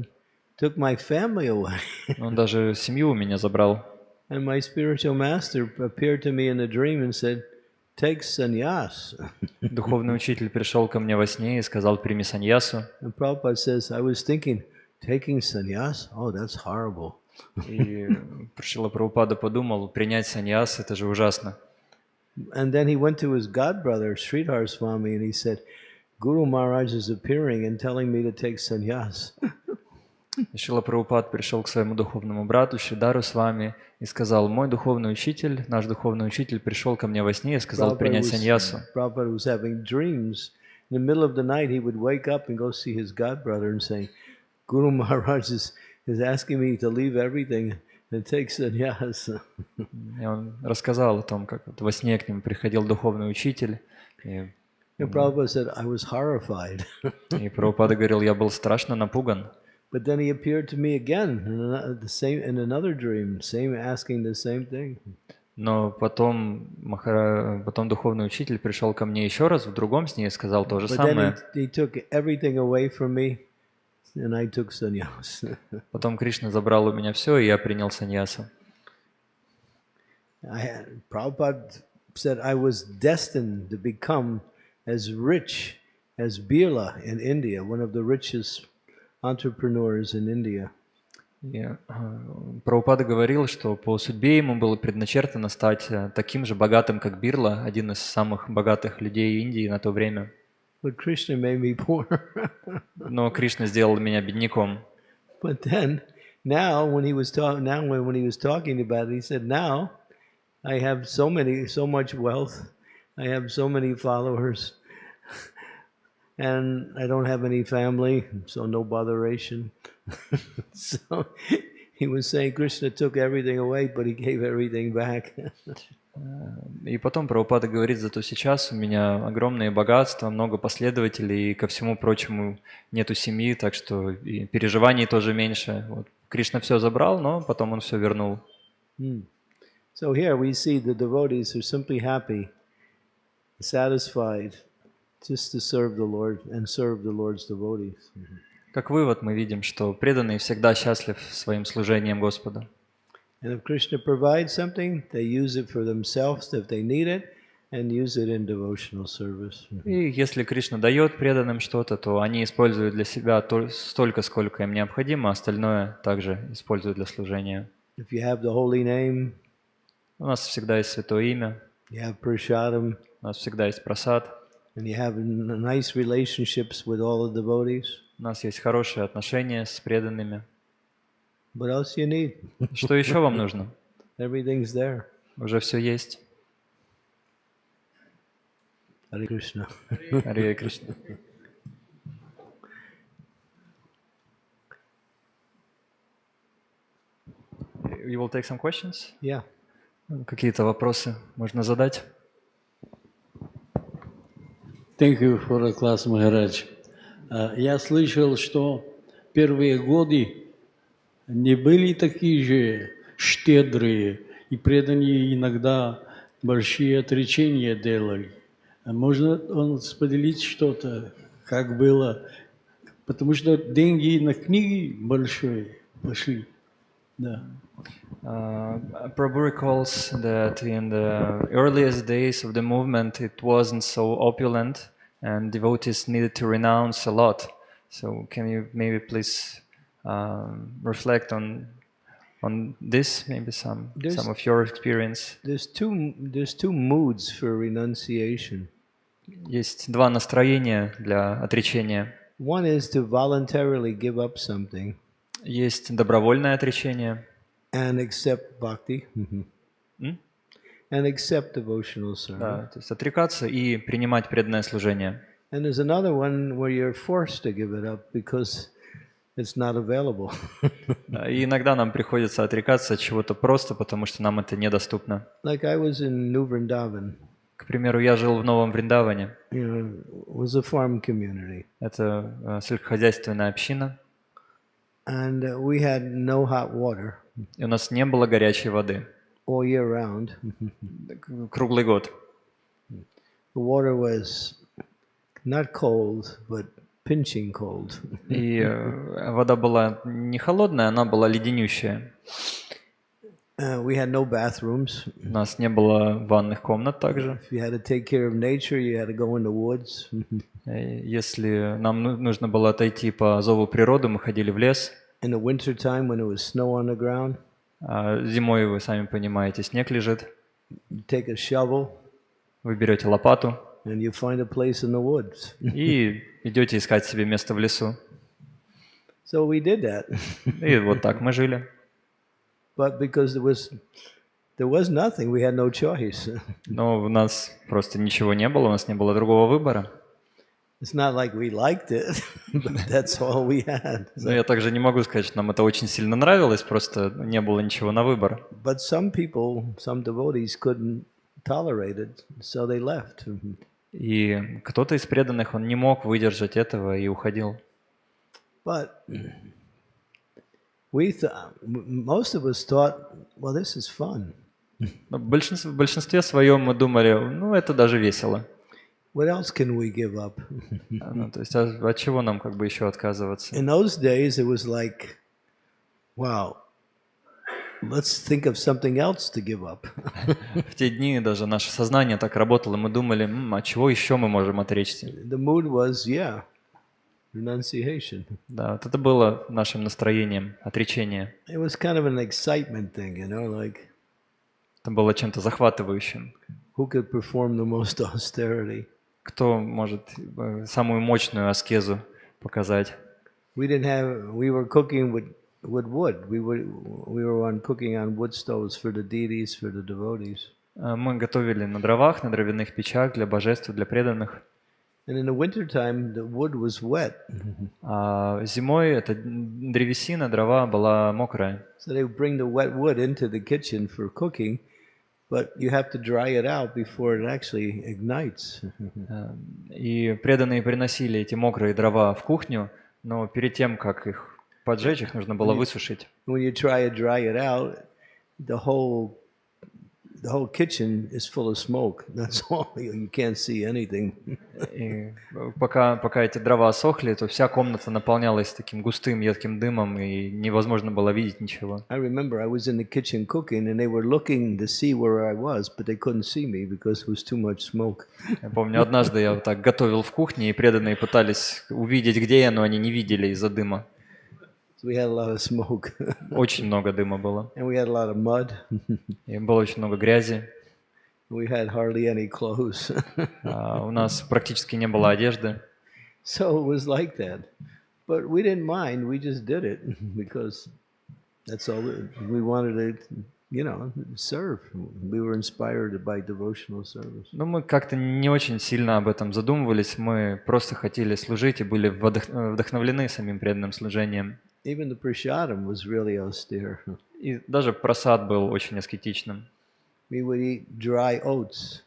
took my family away. Он даже семью у меня забрал. And my spiritual master appeared to me in a dream and said, take sannyas. Духовный учитель пришел ко мне во сне и сказал, прими саньясу. And Prabhupada says, I was thinking, taking sannyas? Oh, that's horrible. И Шрила Прабхупада подумал, принять саньяс, это же ужасно. And then he went to his godbrother, Sridhar Swami, and he said, Guru Maharaj is appearing and telling me to take sannyas. Шрила Прабхупад пришел к своему духовному брату Шридару Свами и сказал, мой духовный учитель, наш духовный учитель пришел ко мне во сне и сказал принять саньясу. Prabhupada was having dreams. In the middle of the night, he would wake up and go see his godbrother and say, Guru Maharaj is asking me to leave everything and take sannyas. И он рассказал о том, как во сне к нему приходил духовный учитель. И Prabhupada said, I was horrified. И Прабхупада говорил, я был страшно напуган. But then he appeared to me again in another dream, asking the same thing. Но потом духовный учитель пришел ко мне еще раз в другом сне и сказал то же самое. He took everything away from me, and I took sannyas. Потом Кришна забрал у меня все, и я принял саньясу. Prabhupada said I was destined to become as rich as Birla in India, one of the richest entrepreneurs in India. Прабхупада говорил, что по судьбе ему было предначертано стать таким же богатым, как Бирла, один из самых богатых людей Индии на то время. But Krishna made me poor. Но Кришна сделал меня бедняком. But then, when he was talking about it, he said, "Now I have so much wealth, I have so many followers, and I don't have any family, so no botheration." So he was saying Krishna took everything away, but he gave everything back. И потом Прабхупада говорит, зато сейчас у меня огромные богатства, много последователей, и ко всему прочему нету семьи, так что и переживаний тоже меньше. Вот. Кришна все забрал, но потом он все вернул. So here we see the devotees are simply happy satisfied just to serve the Lord and serve the Lord's devotees. Как вывод мы видим, что преданный всегда счастлив своим служением Господу. And if Krishna provides something, they use it for themselves if they need it, and use it in devotional service. И если Кришна дает преданным что-то, то они используют для себя столько, сколько им необходимо, а остальное также используют для служения. If you have the holy name, У нас всегда есть святое имя, you have prasadam, у нас всегда есть прасад, and you have nice relationships with all the devotees, у нас есть хорошие отношения с преданными. what else you need? Что еще вам нужно? Everything's there. Уже все есть. Hare Krishna. Харе Кришна. You will take some questions? Yeah. Какие-то вопросы можно задать? Thank you for the class, Maharaj. Я слышал, что первые годы не были такие же щедрые, и преданные иногда большие отречения делали. Можно он поделить что-то, как было? Потому что деньги на книги большие пошли. Да. Prabhu recalls that in the earliest days of the movement it wasn't so opulent and devotees needed to renounce a lot. So can you maybe please reflect on this, maybe some of your experience? There's two moods for renunciation. Есть два настроения для отречения. One is to voluntarily give up something Есть добровольное отречение and accept bhakti М? and accept devotional service. Да, то есть отрекаться и принимать преданное служение. And there's another one where you're forced to give it up because it's not available. Да, и иногда нам приходится отрекаться от чего-то просто, потому что нам это недоступно. Like I was in New Vrindavan. К примеру, я жил в Новом Вриндаване. It was a farm community. Это сельскохозяйственная община, And we had no hot water и у нас не было горячей воды all year round. круглый год. The water was not cold, but pinching cold. И вода была не холодная, она была леденющая. We had no bathrooms. У нас не было ванных комнат также. If you had to take care of nature, you had to go in the woods. Если нам нужно было отойти по зову природы, мы ходили в лес. In the winter time, when it was snow on the ground, А зимой, вы сами понимаете, снег лежит. you take a shovel Вы берете лопату and you find a place in the woods. и идете искать себе место в лесу. So we did that. И вот так мы жили. But because there was nothing, we had no choice. Но у нас просто ничего не было, у нас не было другого выбора. It's not like we liked it, but that's all we had. Но я также не могу сказать, что нам это очень сильно нравилось, просто не было ничего на выбор. But some people, some devotees couldn't tolerate it, so they left. И кто-то из преданных, он не мог выдержать этого и уходил. But most of us thought, well, this is fun. Но в большинстве своем мы думали, ну это даже весело. What else can we give up? Ну, то есть от чего нам как бы еще отказываться? In those days, it was like, wow, let's think of something else to give up. В те дни даже наше сознание так работало, мы думали, от чего еще мы можем отречься? The mood was, yeah, renunciation. Да, вот это было нашим настроением, отречение. It was kind of an excitement thing, like Это было чем-то захватывающим. who could perform the most austerity. Кто может самую мощную аскезу показать? We were cooking with wood. We were cooking on wood stoves for the deities, for the devotees. Мы готовили на дровах, на дровяных печах для божеств, для преданных. And in the winter time, the wood was wet. А зимой эта древесина, дрова была мокрая. So they would bring the wet wood into the kitchen for cooking, but you have to dry it out before it actually ignites. И преданные приносили эти мокрые дрова в кухню, но перед тем, как их поджечь, их нужно было высушить. When you try to dry it out, the the whole kitchen is full of smoke. That's all. You can't see anything. И пока эти дрова сохли, то вся комната наполнялась таким густым едким дымом, и невозможно было видеть ничего. I remember I was in the kitchen cooking, and they were looking to see where I was, but they couldn't see me because it was too much smoke. Я помню, однажды я вот так готовил в кухне, и преданные пытались увидеть, где я, но они не видели из-за дыма. So we had a lot of smoke. Очень много дыма было. And we had a lot of mud. И было очень много грязи. We had hardly any clothes. У нас практически не было одежды. So it was like that. But we didn't mind. We just did it because that's all we wanted to, serve. We were inspired by devotional service. Но мы как-то не очень сильно об этом задумывались. Мы просто хотели служить и были вдохновлены самим преданным служением. Even the prasadam was really austere. И даже просад был очень аскетичным. We would eat dry oats,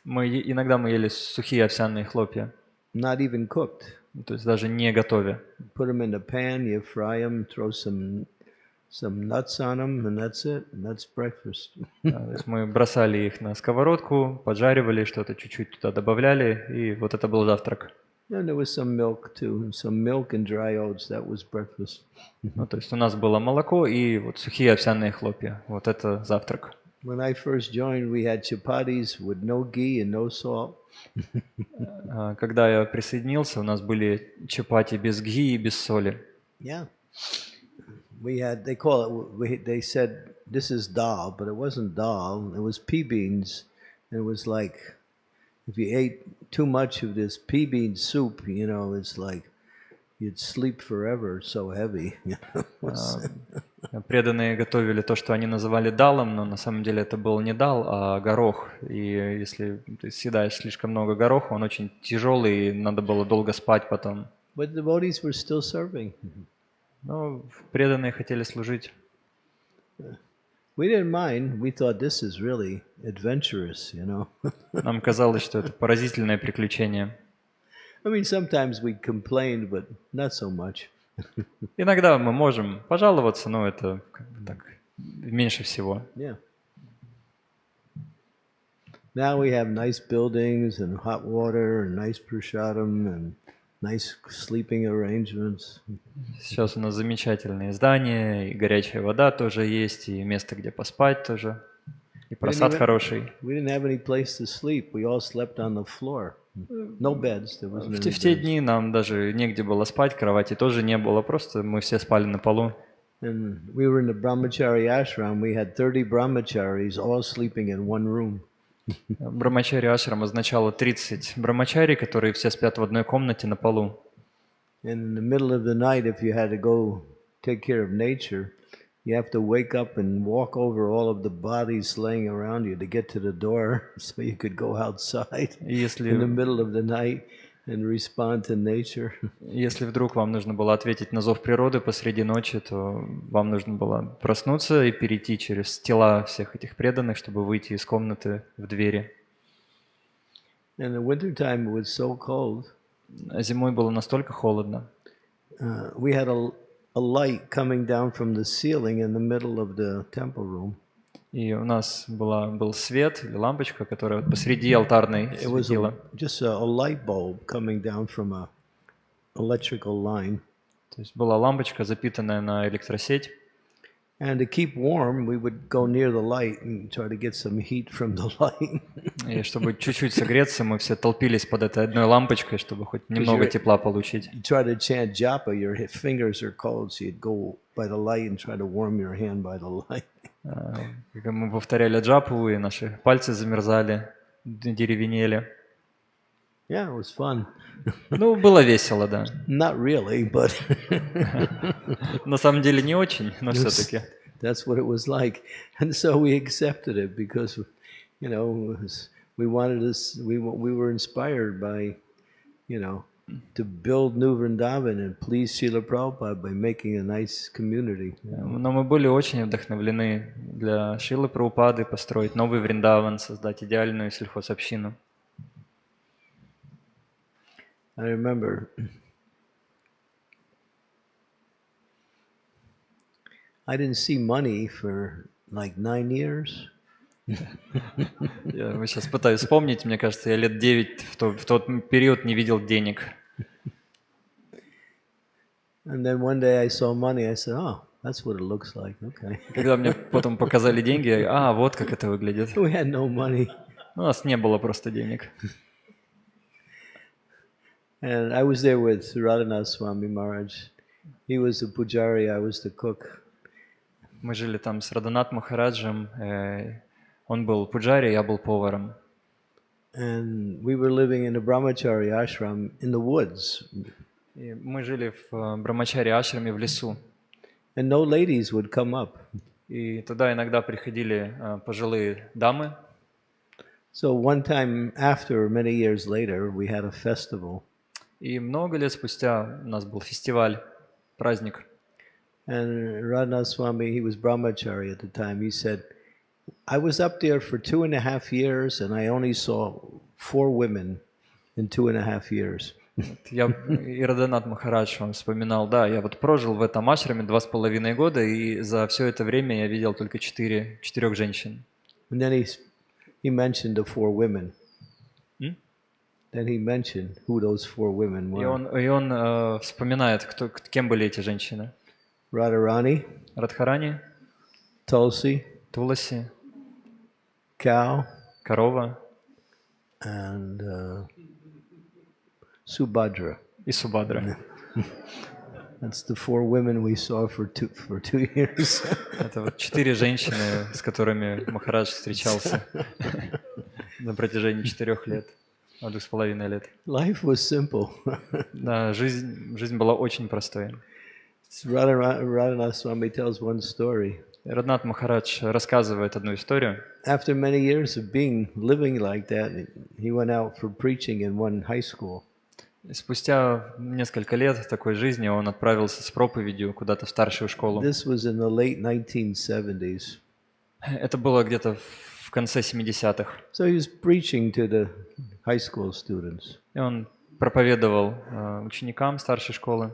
Иногда мы ели сухие овсяные хлопья, not even cooked. то есть даже не готовя. Put them in the pan, you fry them, throw some nuts on them, and that's it. That's breakfast. То есть мы бросали их на сковородку, поджаривали, что-то чуть-чуть туда добавляли, и вот это был завтрак. And there was some milk too, some milk and dry oats. That was breakfast. Ну, то есть у нас было молоко и вот сухие овсяные хлопья. Вот это завтрак. When I first joined, we had chapatis with no ghee and no salt. Когда я присоединился, у нас были чапати без гхи и без соли. Yeah. They said this is dal, but it wasn't dal. It was pea beans. And it was like, if you ate too much of this pea bean soup, it's like you'd sleep forever, so heavy. Преданные готовили то, что они называли далом, но на самом деле это был не дал, а горох. И если ты съедаешь слишком много гороха, он очень тяжелый, и надо было долго спать потом. But the devotees were still serving. Но преданные хотели служить. We didn't mind. We thought this is really adventurous, Нам казалось, что это поразительное приключение. I mean, sometimes we complained, but not so much. Иногда мы можем пожаловаться, но это как бы так меньше всего. Yeah. Now we have nice buildings and hot water and nice prasadam and nice sleeping arrangements. Сейчас у нас замечательные здания, и горячая вода тоже есть, и место, где поспать тоже, и просад хороший. We didn't have any place to sleep. We all slept on the floor. No beds. There wasn't any В те beds. дни нам даже негде было спать, кровати тоже не было, просто мы все спали на полу. And we were in the brahmachari ashram. We had 30 brahmacharis all sleeping in one room. Брамачари ашрам означало 30 брамачари, которые все спят в одной комнате на полу. And in the middle of the night, if you had to go take care of nature, you have to wake up and walk over all of the bodies laying around you to get to the door so you could go outside in the middle of the night and respond to nature. Если вдруг вам нужно было ответить на зов природы посреди ночи, то вам нужно было проснуться и перейти через тела всех этих преданных, чтобы выйти из комнаты в двери. And in the wintertime it was so cold. А зимой было настолько холодно. We had a light coming down from the ceiling in the middle of the temple room. И у нас был свет или лампочка, которая посреди алтарной светила. Just a light bulb coming down from a electrical line. То есть была лампочка, запитанная на электросеть. And to keep warm, we would go near the light and try to get some heat from the light. И чтобы чуть-чуть согреться, мы все толпились под этой одной лампочкой, чтобы хоть немного тепла получить. You try to chant japa, your fingers are cold, so you'd go by the light and try to warm your hand by the light. Когда мы повторяли джапу, и наши пальцы замерзали, деревенели. Yeah, it was fun. Ну, было весело, да. Not really, but На самом деле не очень, но все-таки. that's what it was like. And so we accepted it because, we wanted to, we were inspired by, to build New Vrindavan and please Srila Prabhupada by making a nice community. Но мы были очень вдохновлены для Шрилы Прабхупады построить новый Вриндаван, создать идеальную сельхозобщину. I remember I didn't see money for like 9 years. Я сейчас пытаюсь вспомнить, мне кажется, я лет 9 в тот период не видел денег. And then one day I saw money, I said, oh, that's what it looks like, okay. Когда мне потом показали деньги, я, вот как это выглядит. We had no money. У нас не было просто денег. And I was there with Radhanath Swami Maharaj. He was the pujari, I was the cook. Мы жили там с Радханат Махараджем. Он был пуджари, я был поваром. And we were living in a brahmachari ashram in the woods. И мы жили в Брамачари ашраме в лесу. And no ladies would come up. И туда иногда приходили пожилые дамы. So one time after, many years later, we had a festival. И много лет спустя у нас был фестиваль, праздник. And Radhanath Swami, he was brahmachari at the time, he said, I was up there for 2.5 years and I only saw 4 women in 2.5 years. И Радханат Махарадж, он вспоминал, да, я вот прожил в этом ашраме 2,5 года, и за все это время я видел только 4 женщин. And then he mentioned the 4 women. Then he mentioned who those 4 women were. И он вспоминает, кем были эти женщины. Radharani, Радхарани, Tulsi, Туласи, cow, корова and Subhadra. и Субадра. That's the 4 women we saw for 2 years. Это вот 4 женщины, с которыми Махарадж встречался на протяжении 4 лет, 2,5 лет. Life was simple. Да, жизнь была очень простой. Radhanath Swami tells one story. Радханат Махарадж рассказывает одну историю. After many years of living like that, he went out for preaching in one high school. Спустя несколько лет такой жизни он отправился с проповедью куда-то в старшую школу. This was in the late 1970s. Это было где-то в конце 70-х. So he was preaching to the high school students. И он проповедовал ученикам старшей школы.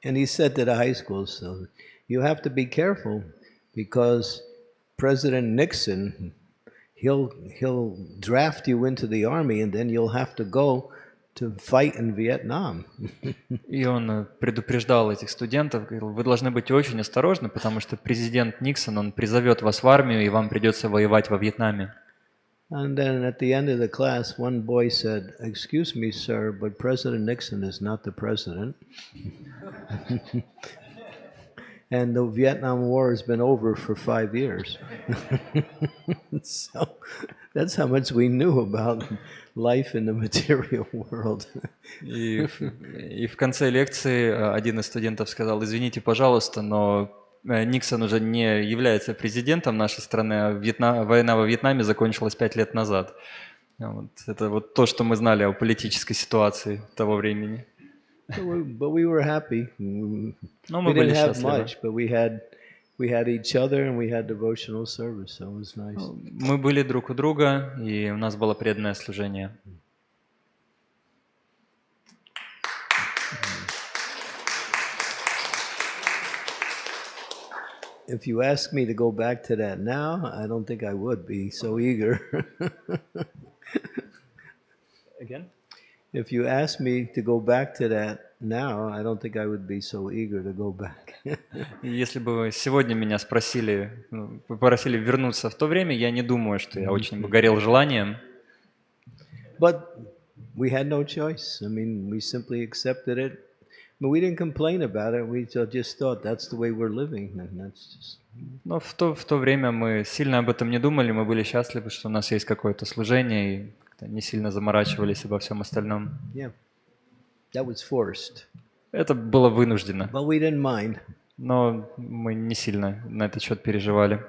And he said to the high school students, you have to be careful because President Nixon, he'll draft you into the army and then you'll have to go to fight in Vietnam. И он предупреждал этих студентов, говорил, вы должны быть очень осторожны, потому что президент Никсон, он призовет вас в армию, и вам придется воевать во Вьетнаме. And then at the end of the class, one boy said, excuse me, sir, but President Nixon is not the president. And the Vietnam War has been over for 5 years. So that's how much we knew about life in the material world. И в конце лекции один из студентов сказал, извините, пожалуйста, но Никсон уже не является президентом нашей страны, а война во Вьетнаме закончилась 5 лет назад. Вот. Это вот то, что мы знали о политической ситуации того времени. But we were happy. Но мы We были didn't have счастливы. much, but we had each other and we had devotional service, so it was nice. Мы были друг у друга, и у нас было преданное служение. If you ask me to go back to that now, I don't think I would be so eager. Again? If you ask me to go back to that now, I don't think I would be so eager to go back. Если бы вы сегодня меня попросили вернуться в то время, я не думаю, что я очень бы горел желанием. But we had no choice. I mean, we simply accepted it. But we didn't complain about it. We just thought that's the way we're living, and that's just. Но в то время мы сильно об этом не думали, мы были счастливы, что у нас есть какое-то служение, и не сильно заморачивались обо всем остальном. Yeah, that was forced. Это было вынуждено, But we didn't mind. но мы не сильно на этот счет переживали.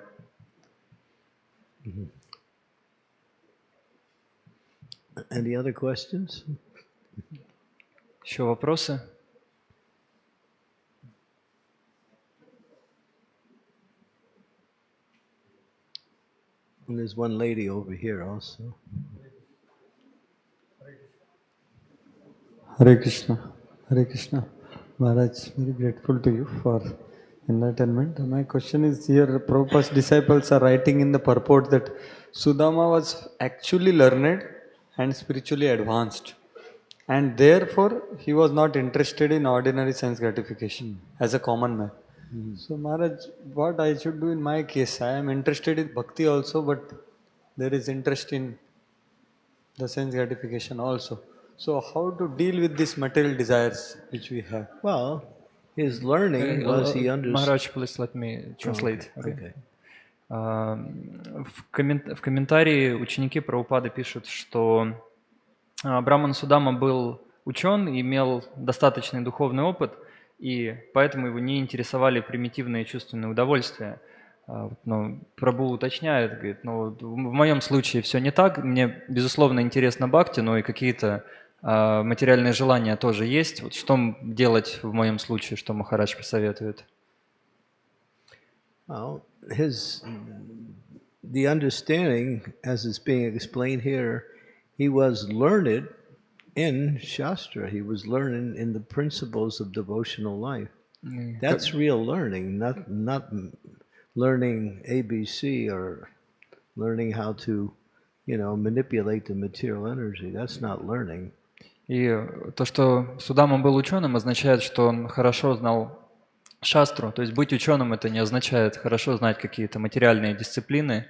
Any other questions? Еще вопросы? And there's one lady over here also. Hare Krishna. Hare Krishna. Maharaj, very grateful to you for enlightenment. My question is here, Prabhupada's disciples are writing in the purport that Sudama was actually learned and spiritually advanced. And therefore, he was not interested in ordinary sense gratification as a common man. So Maharaj, what I should do in my case? I am interested in bhakti also, but there is interest in the sense gratification also. So how to deal with these material desires which we have? Well, his learning was he understood. Maharaj, please let me translate. Okay. В комментарии ученики Прабхупады пишут, что Браман Судама был учен, имел достаточный духовный опыт, и поэтому его не интересовали примитивные чувственные удовольствия. Но Прабху уточняет, говорит, в моем случае все не так, мне, безусловно, интересно бхакти, но и какие-то материальные желания тоже есть. Вот что делать в моем случае, что Махарадж посоветует? Well, the understanding, as it's being explained here, he was learned in Shastra. He was learning in the principles of devotional life. That's real learning, not learning ABC or learning how to, manipulate the material energy. That's not learning. И то, что Судама был ученым, означает, что он хорошо знал шастру. То есть быть ученым это не означает хорошо знать какие-то материальные дисциплины.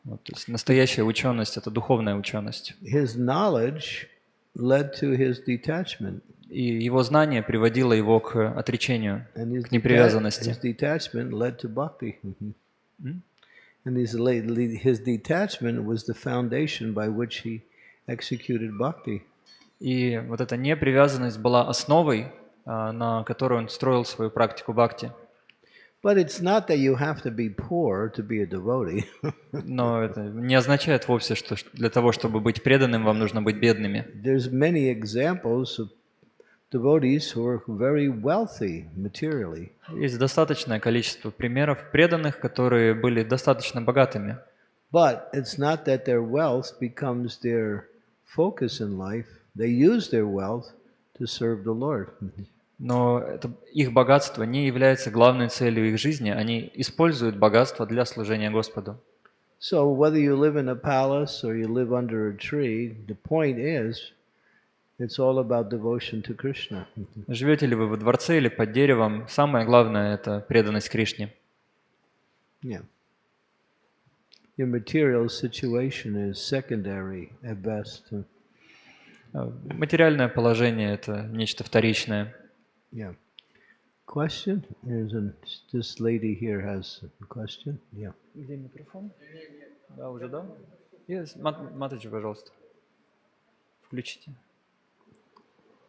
То есть настоящая ученость это духовная ученость. His knowledge led to his detachment. И его знание приводило его к отречению, к непривязанности. His detachment led to bhakti. And his detachment was the foundation by which he executed bhakti. И вот эта непривязанность была основой, на которой он строил свою практику бхакти. But it's not that you have to be poor to be a devotee. Но это не означает вовсе, что для того, чтобы быть преданным, вам нужно быть бедными. There's many examples of devotees who are very wealthy materially. Есть достаточное количество примеров преданных, которые были достаточно богатыми. But it's not that their wealth becomes their focus in life. They use their wealth to serve the Lord. Но их богатство не является главной целью их жизни. Они используют богатство для служения Господу. So whether you live in a palace or you live under a tree, the point is, it's all about devotion to Krishna. Живете ли вы во дворце или под деревом, самое главное – это преданность Кришне. Yeah. Your material situation is secondary at best. Материальное положение – это нечто вторичное. Yeah. Question? This lady here has a question. Yeah. Где микрофон? Да, уже дал? Yes. Матаджи, пожалуйста. Включите.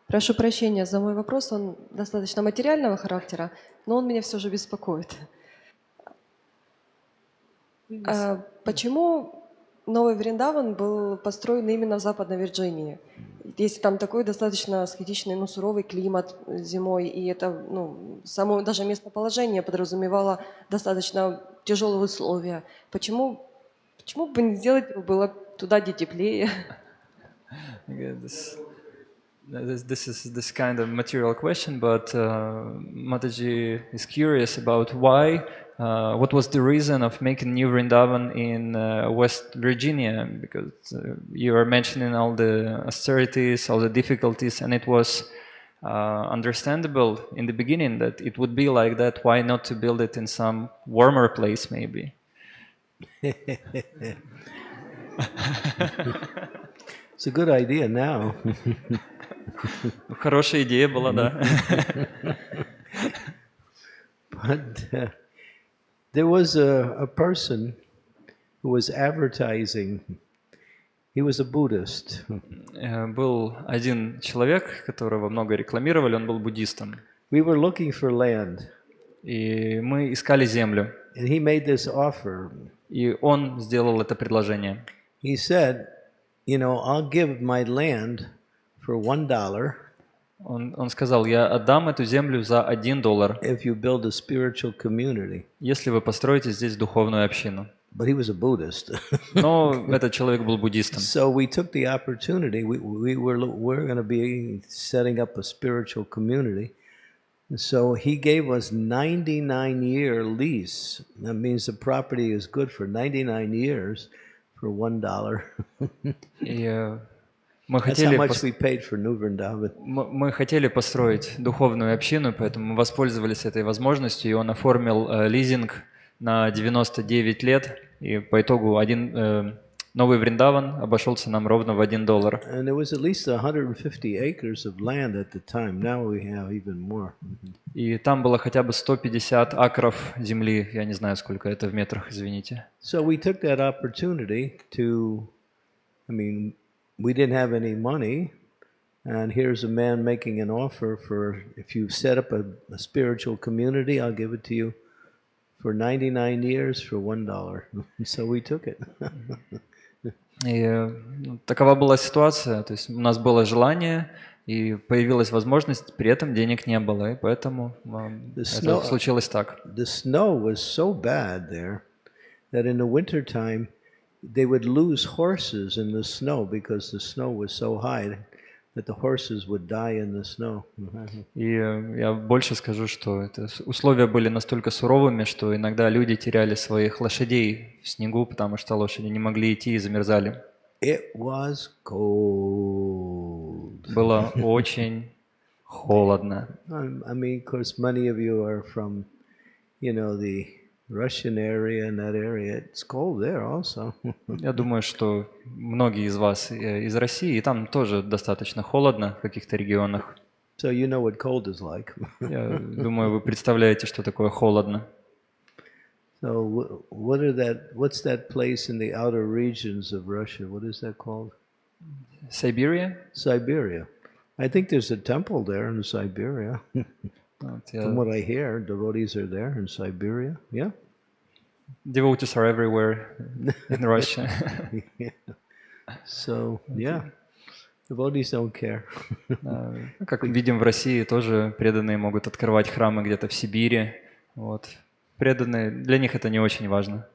Прошу прощения за мой вопрос, он достаточно материального характера, но он меня все же беспокоит. Почему новый Вриндаван был построен именно в Западной Вирджинии? Если там такой достаточно аскетичный, суровый климат зимой, и это, само даже местоположение подразумевало достаточно тяжелые условия. Почему бы не сделать было туда, где теплее? This is this kind of material question, but Mataji is curious about why, what was the reason of making New Vrindavan in West Virginia? Because you are mentioning all the austerities, all the difficulties, and it was understandable in the beginning that it would be like that. Why not to build it in some warmer place, maybe? It's a good idea now. Хорошая идея была, да. But there was a person who was advertising. He was a Buddhist. Был один человек, которого много рекламировали, он был буддистом. We were looking for land. И мы искали землю. And he made this offer. И он сделал это предложение. He said, I'll give my land for $1. Он сказал, я отдам эту землю за $1, if you build a spiritual community. Если вы построите здесь духовную общину. But he was a Buddhist. Но этот человек был буддистом. So we took the opportunity. We're going to be setting up a spiritual community. So he gave us 99-year lease. That means the property is good for 99 years for $1. И мы That's how хотели, much we paid for New Vrindavan. мы хотели построить духовную общину, поэтому мы воспользовались этой возможностью, и он оформил лизинг на 99 лет, и по итогу новый Вриндаван обошелся нам ровно в $1. And there was at least 150 acres of land at the time. Now we have even more. И там было хотя бы 150 акров земли, я не знаю, сколько это в метрах, извините. So we took that opportunity to, we didn't have any money, and here's a man making an offer for, if you set up a spiritual community, I'll give it to you for 99 years for $1. So we took it. И такова была ситуация, то есть у нас было желание, и появилась возможность, при этом денег не было, и поэтому это случилось так. The snow was so bad there that in the winter time they would lose horses in the snow because the snow was so high that the horses would die in the snow. И я больше скажу, что условия были настолько суровыми, что иногда люди теряли своих лошадей в снегу, потому что лошади не могли идти и замерзали. It was cold. Было очень холодно. Of course, many of you are from, the Russian area and that area. It's cold there also. Я думаю, что многие из вас из России, и там тоже достаточно холодно в каких-то регионах. So you know what cold is like. Я думаю, вы представляете, что такое холодно. So what's that place in the outer regions of Russia? What is that called? Siberia? Siberia. I think there's a temple there in Siberia. From what I hear, devotees are there in Siberia. Yeah? Devotees are everywhere in Russia. Yeah. So, yeah. Devotees don't care. Как видим, в России тоже преданные могут открывать храмы где-то в Сибири. Вот. Преданные, для них это не очень важно.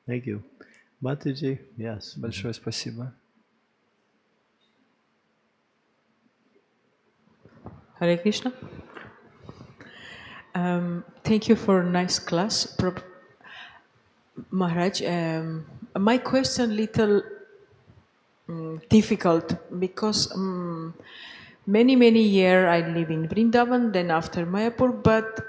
Thank you. Mataji, yes. Большое спасибо. Hare Krishna. Thank you for a nice class, Maharaj. My question little difficult because many years I live in Vrindavan, then after Mayapur, but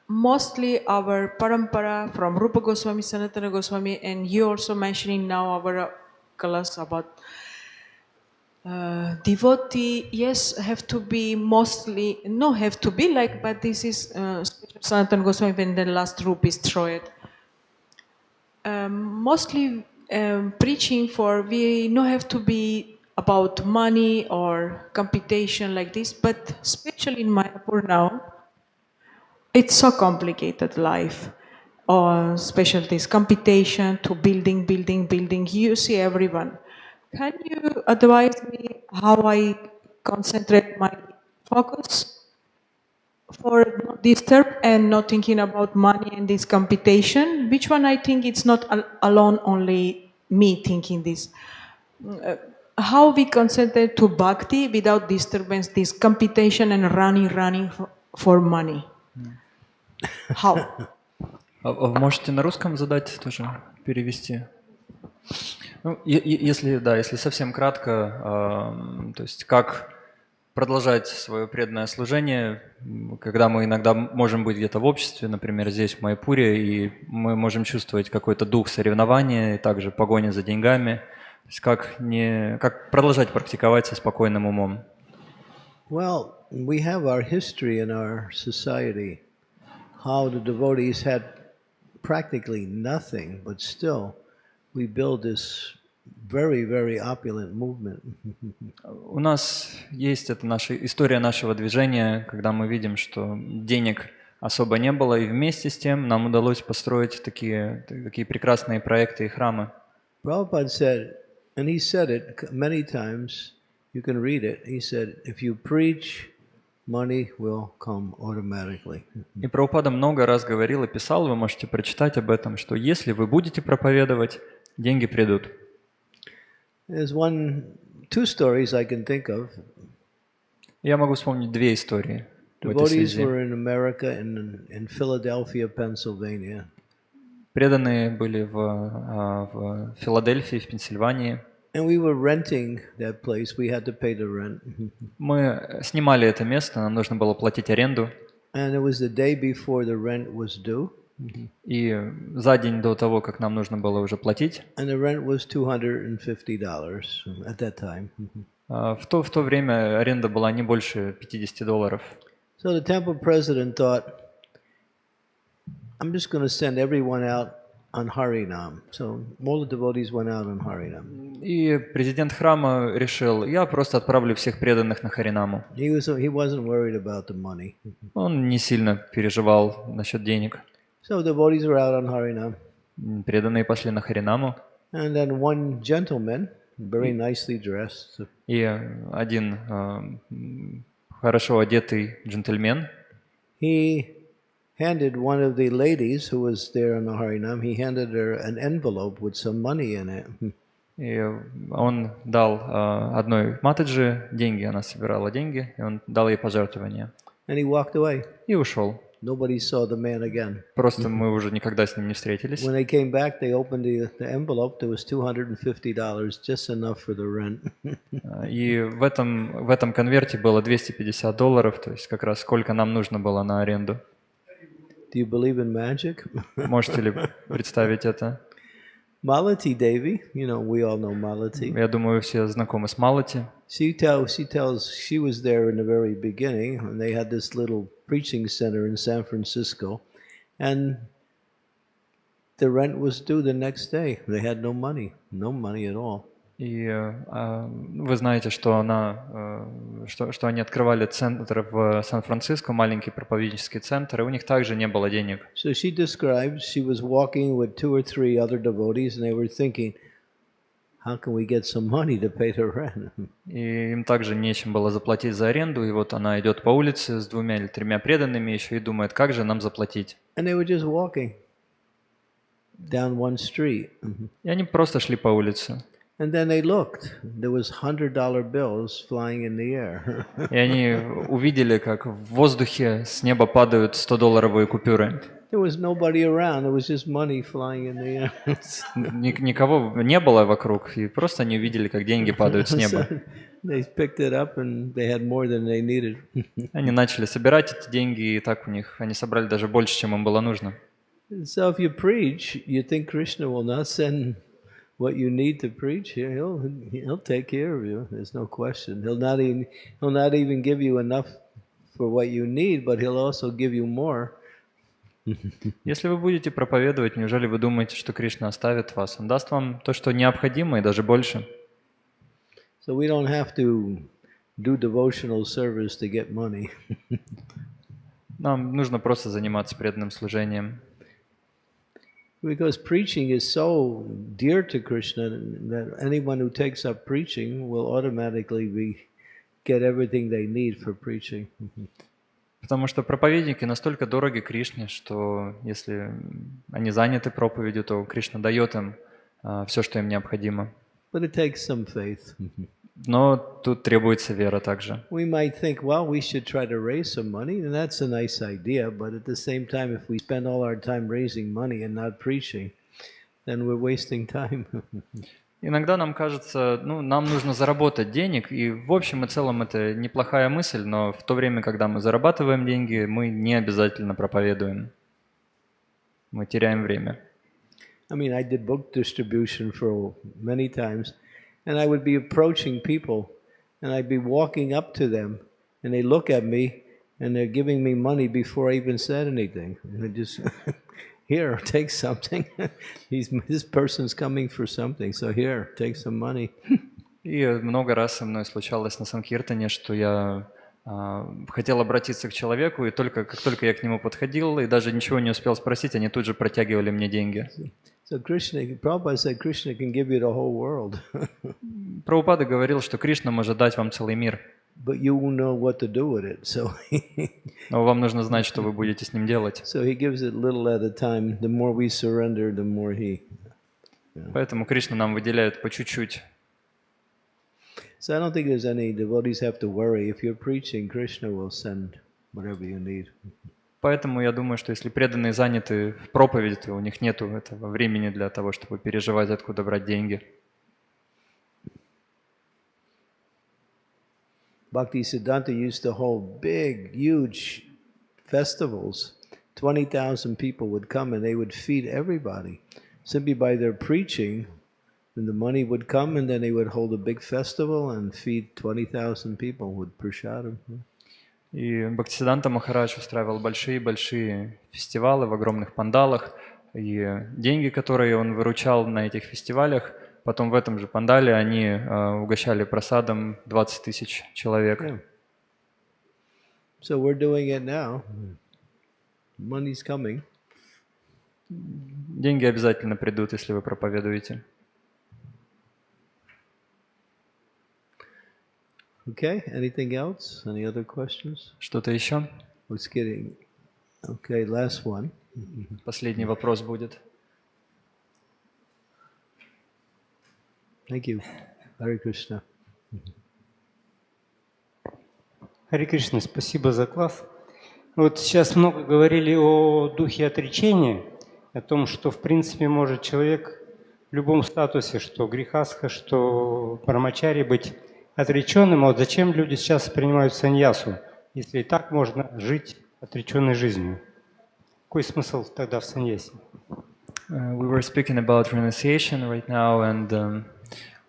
mostly our parampara from Rupa Goswami, Sanatana Goswami, and you also mentioning now our class about devotee, yes, have to be mostly, no have to be like, but this is Sanatana Goswami when the last roop is destroyed. Mostly preaching for, we no have to be about money or computation like this, but especially in Mayapur now, it's so complicated life. Especially this computation to building, you see everyone. Can you advise me how I concentrate my focus for not disturb and not thinking about money and this computation? Which one I think it's not alone only me thinking this. How we concentrate to bhakti without disturbance, this computation and running for money? How? Можете на русском задать тоже, перевести? Ну, если совсем кратко, то есть как продолжать свое преданное служение, когда мы иногда можем быть где-то в обществе, например, здесь, в Майяпуре, и мы можем чувствовать какой-то дух соревнования, и также погони за деньгами. То есть как продолжать практиковать со спокойным умом? Well, we have our history in our society, how the devotees had practically nothing, but still we build this very, very opulent movement. У нас есть история нашего движения, когда мы видим, что денег особо не было, и вместе с тем нам удалось построить такие прекрасные проекты и храмы. Prabhupada said, and he said it many times, you can read it, he said, if you preach, money will come automatically. И Прабхупада много раз говорил и писал, вы можете прочитать об этом, что если вы будете проповедовать, деньги придут. There's two stories I can think of. Я могу вспомнить две истории в этой Devotees связи. were in America in Philadelphia, Pennsylvania. Преданные были в Филадельфии, в Пенсильвании. And we were renting that place. We had to pay the rent. Мы снимали это место, нам нужно было платить аренду. And it was the day before the rent was due. И за день до того, как нам нужно было уже платить, And the rent was $250 at that time. в то время аренда была не больше $50. So the temple president thought, I'm just going to send everyone out on Harinam. So all the devotees went out on Harinam. И президент храма решил, я просто отправлю всех преданных на Харинаму. He wasn't worried about the money. Он не сильно переживал насчет денег. So devotees were out on Harinam. Преданные пошли на Харинаму. And then one gentleman, very nicely dressed, И один хорошо одетый джентльмен, he handed one of the ladies who was there on the Harinam, he handed her an envelope with some money in it. и он дал одной матаджи деньги, она собирала деньги, и он дал ей пожертвование. And he walked away. И ушел. Nobody saw the man again. Просто мы уже никогда с ним не встретились. When they came back, they opened the envelope. There was $250, just enough for the rent. И в этом конверте было $250, то есть как раз сколько нам нужно было на аренду. Do you believe in magic? Можете ли представить это? Malati Devi, we all know Malati. Я думаю, все знакомы с Малати. She tells she was there in the very beginning, and they had this little preaching center in San Francisco, and the rent was due the next day. They had no money at all. И вы знаете, что что они открывали центр в Сан-Франциско, маленький проповеднический центр, и у них также не было денег. So she described she was walking with 2 or 3 other devotees, and they were thinking, how can we get some money to pay the rent? И им также нечем было заплатить за аренду, и вот она идет по улице с 2 или 3 преданными еще и думает, как же нам заплатить. And they were just walking down one street. И они просто шли по улице. And then they looked. There was $100 bills flying in the air. И они увидели, как в воздухе с неба падают $100-долларовые купюры. There was nobody around. It was just money flying in the air. Никого не было вокруг, и просто они увидели, как деньги падают с неба. They picked it up and they had more than they needed. Они начали собирать эти деньги, и так они собрали даже больше, чем им было нужно. So if you preach, you think Krishna will not send what you need to preach here? He'll take care of you. There's no question. He'll not even give you enough for what you need, but he'll also give you more. Если вы будете проповедовать, неужели вы думаете, что Кришна оставит вас? Он даст вам то, что необходимо, и даже больше. So we don't have to do devotional service to get money. Нам нужно просто заниматься преданным служением. Because preaching is so dear to Krishna that anyone who takes up preaching will automatically get everything they need for preaching. Потому что проповедники настолько дороги Кришне, что если они заняты проповедью, то Кришна дает им все, что им необходимо. But it takes some faith. Но тут требуется вера также. We might think, well, we should try to raise some money, and that's a nice idea, but at the same time, if we spend all our time raising money and not preaching, then we're wasting time. Иногда нам кажется, нам нужно заработать денег, и в общем и целом это неплохая мысль, но в то время, когда мы зарабатываем деньги, мы не обязательно проповедуем. Мы теряем время. I mean, I did book distribution for many times, and I would be approaching people, and I'd be walking up to them, and they look at me, and they're giving me money before I even said anything. And I just, here, take something. This person's coming for something, so here, take some money. И много раз со мной случалось на Санкиртане, что я хотел обратиться к человеку, и как только я к нему подходил, и даже ничего не успел спросить, они тут же протягивали мне деньги. So Prabhupada said Krishna can give you the whole world. Прабхупада говорил, что Кришна может дать вам целый мир. But you won't know what to do with it. So Но вам нужно знать, что вы будете с ним делать. So he gives it little at a time. The more we surrender, the more he. Поэтому Кришна нам выделяет по чуть-чуть. So I don't think there's any devotees have to worry. If you're preaching, Krishna will send whatever you need. Поэтому я думаю, что если преданные заняты в проповеди, то у них нет этого времени для того, чтобы переживать, откуда брать деньги. Bhaktisiddhanta used to hold big, huge festivals. 20,000 people would come and they would feed everybody. Simply by their preaching, and the money would come and then they would hold a big festival and feed 20,000 people with prasadam. И Бхактисиддханта Махарадж устраивал большие-большие фестивалы в огромных пандалах, и деньги, которые он выручал на этих фестивалях, потом в этом же пандале они угощали прасадом 20 тысяч человек. Yeah. So we're doing it now. Money's coming. Деньги обязательно придут, если вы проповедуете. Okay, anything else? Any other questions? Что-то еще? What's getting... Okay, last one. Последний вопрос будет. Thank you. Hare Krishna. Харе Кришна, спасибо за класс. Вот сейчас много говорили о духе отречения, о том, что в принципе может человек в любом статусе, что грехастха, что брамачари, быть отреченным. А вот зачем люди сейчас принимают саньясу, если и так можно жить отреченной жизнью? Какой смысл тогда в саньясе? We were speaking about renunciation right now, and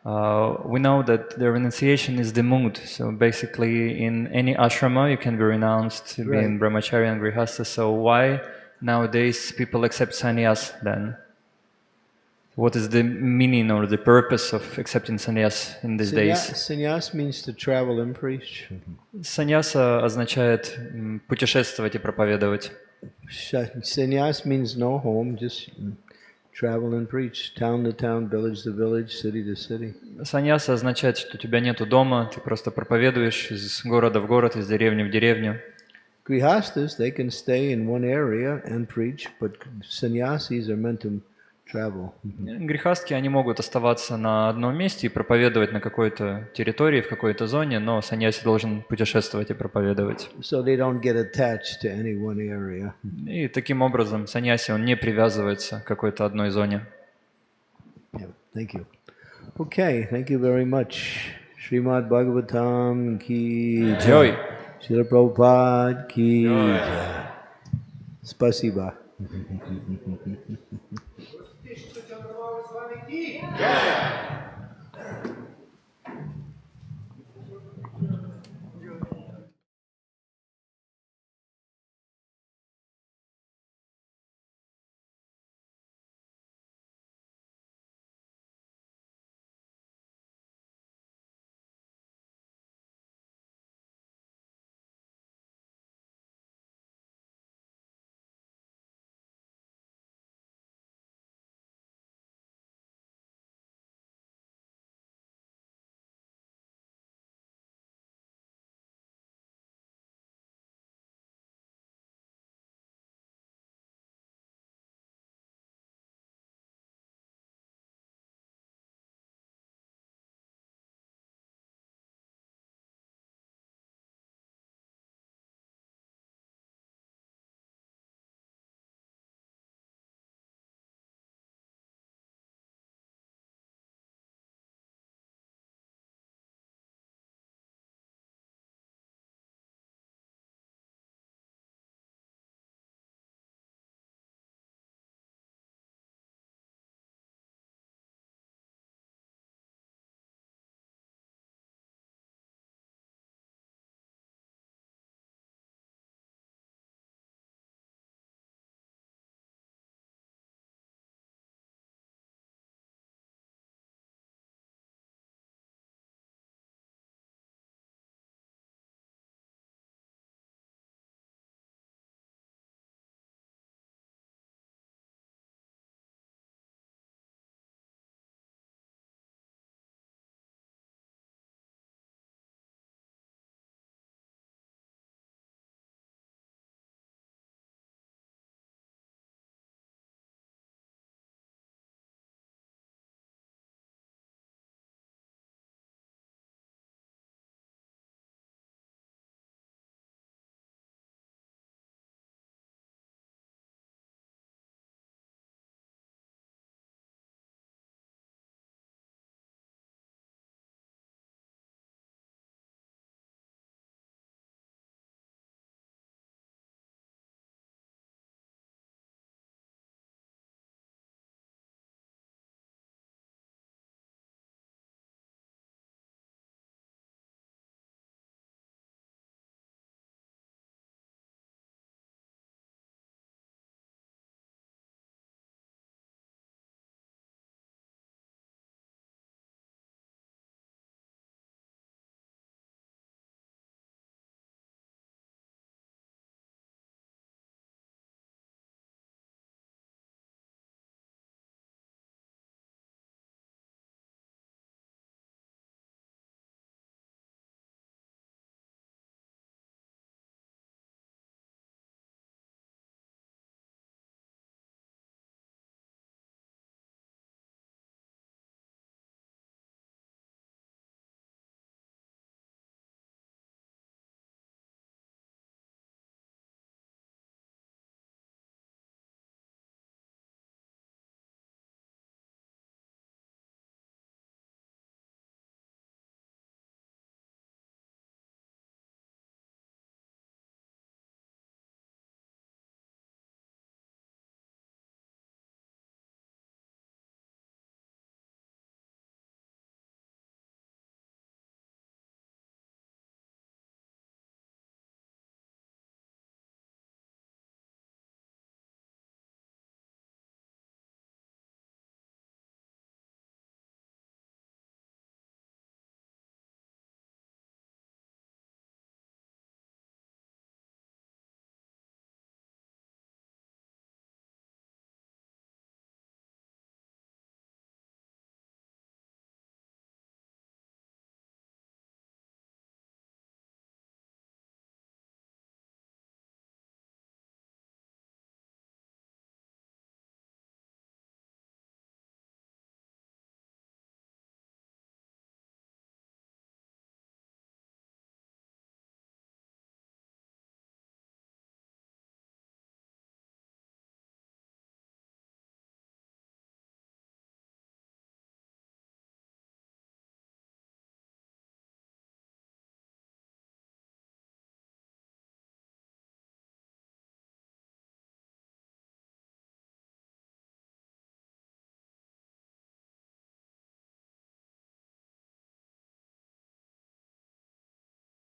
we know that the renunciation is the mood. So basically, in any ashrama, you can be renounced to being brahmachari and grihastha. So why nowadays people accept sannyas then? What is the meaning or the purpose of accepting sannyas in these days? Sannyas means to travel and preach. Саньяса означает путешествовать и проповедовать. Sannyas means no home, just travel and preach, town to town, village to village, city to city. Саньяса означает, что у тебя нету дома, ты просто проповедуешь из города в город, из деревни в деревню. Grihastas, they can stay in one area and preach, but sannyasis are meant to travel. Грехастки, они могут оставаться на одном месте и проповедовать на какой-то территории, в какой-то зоне, но саньяси должен путешествовать и проповедовать. So they don't get attached to any one area. И таким образом саньяси, он не привязывается к какой-то одной зоне. Yeah, thank you. Okay, thank you very much. Шримад Бхагаватам ки джай. Шрила Прабхупад ки джай. Спасибо. Чандрамаули Swami ki jai.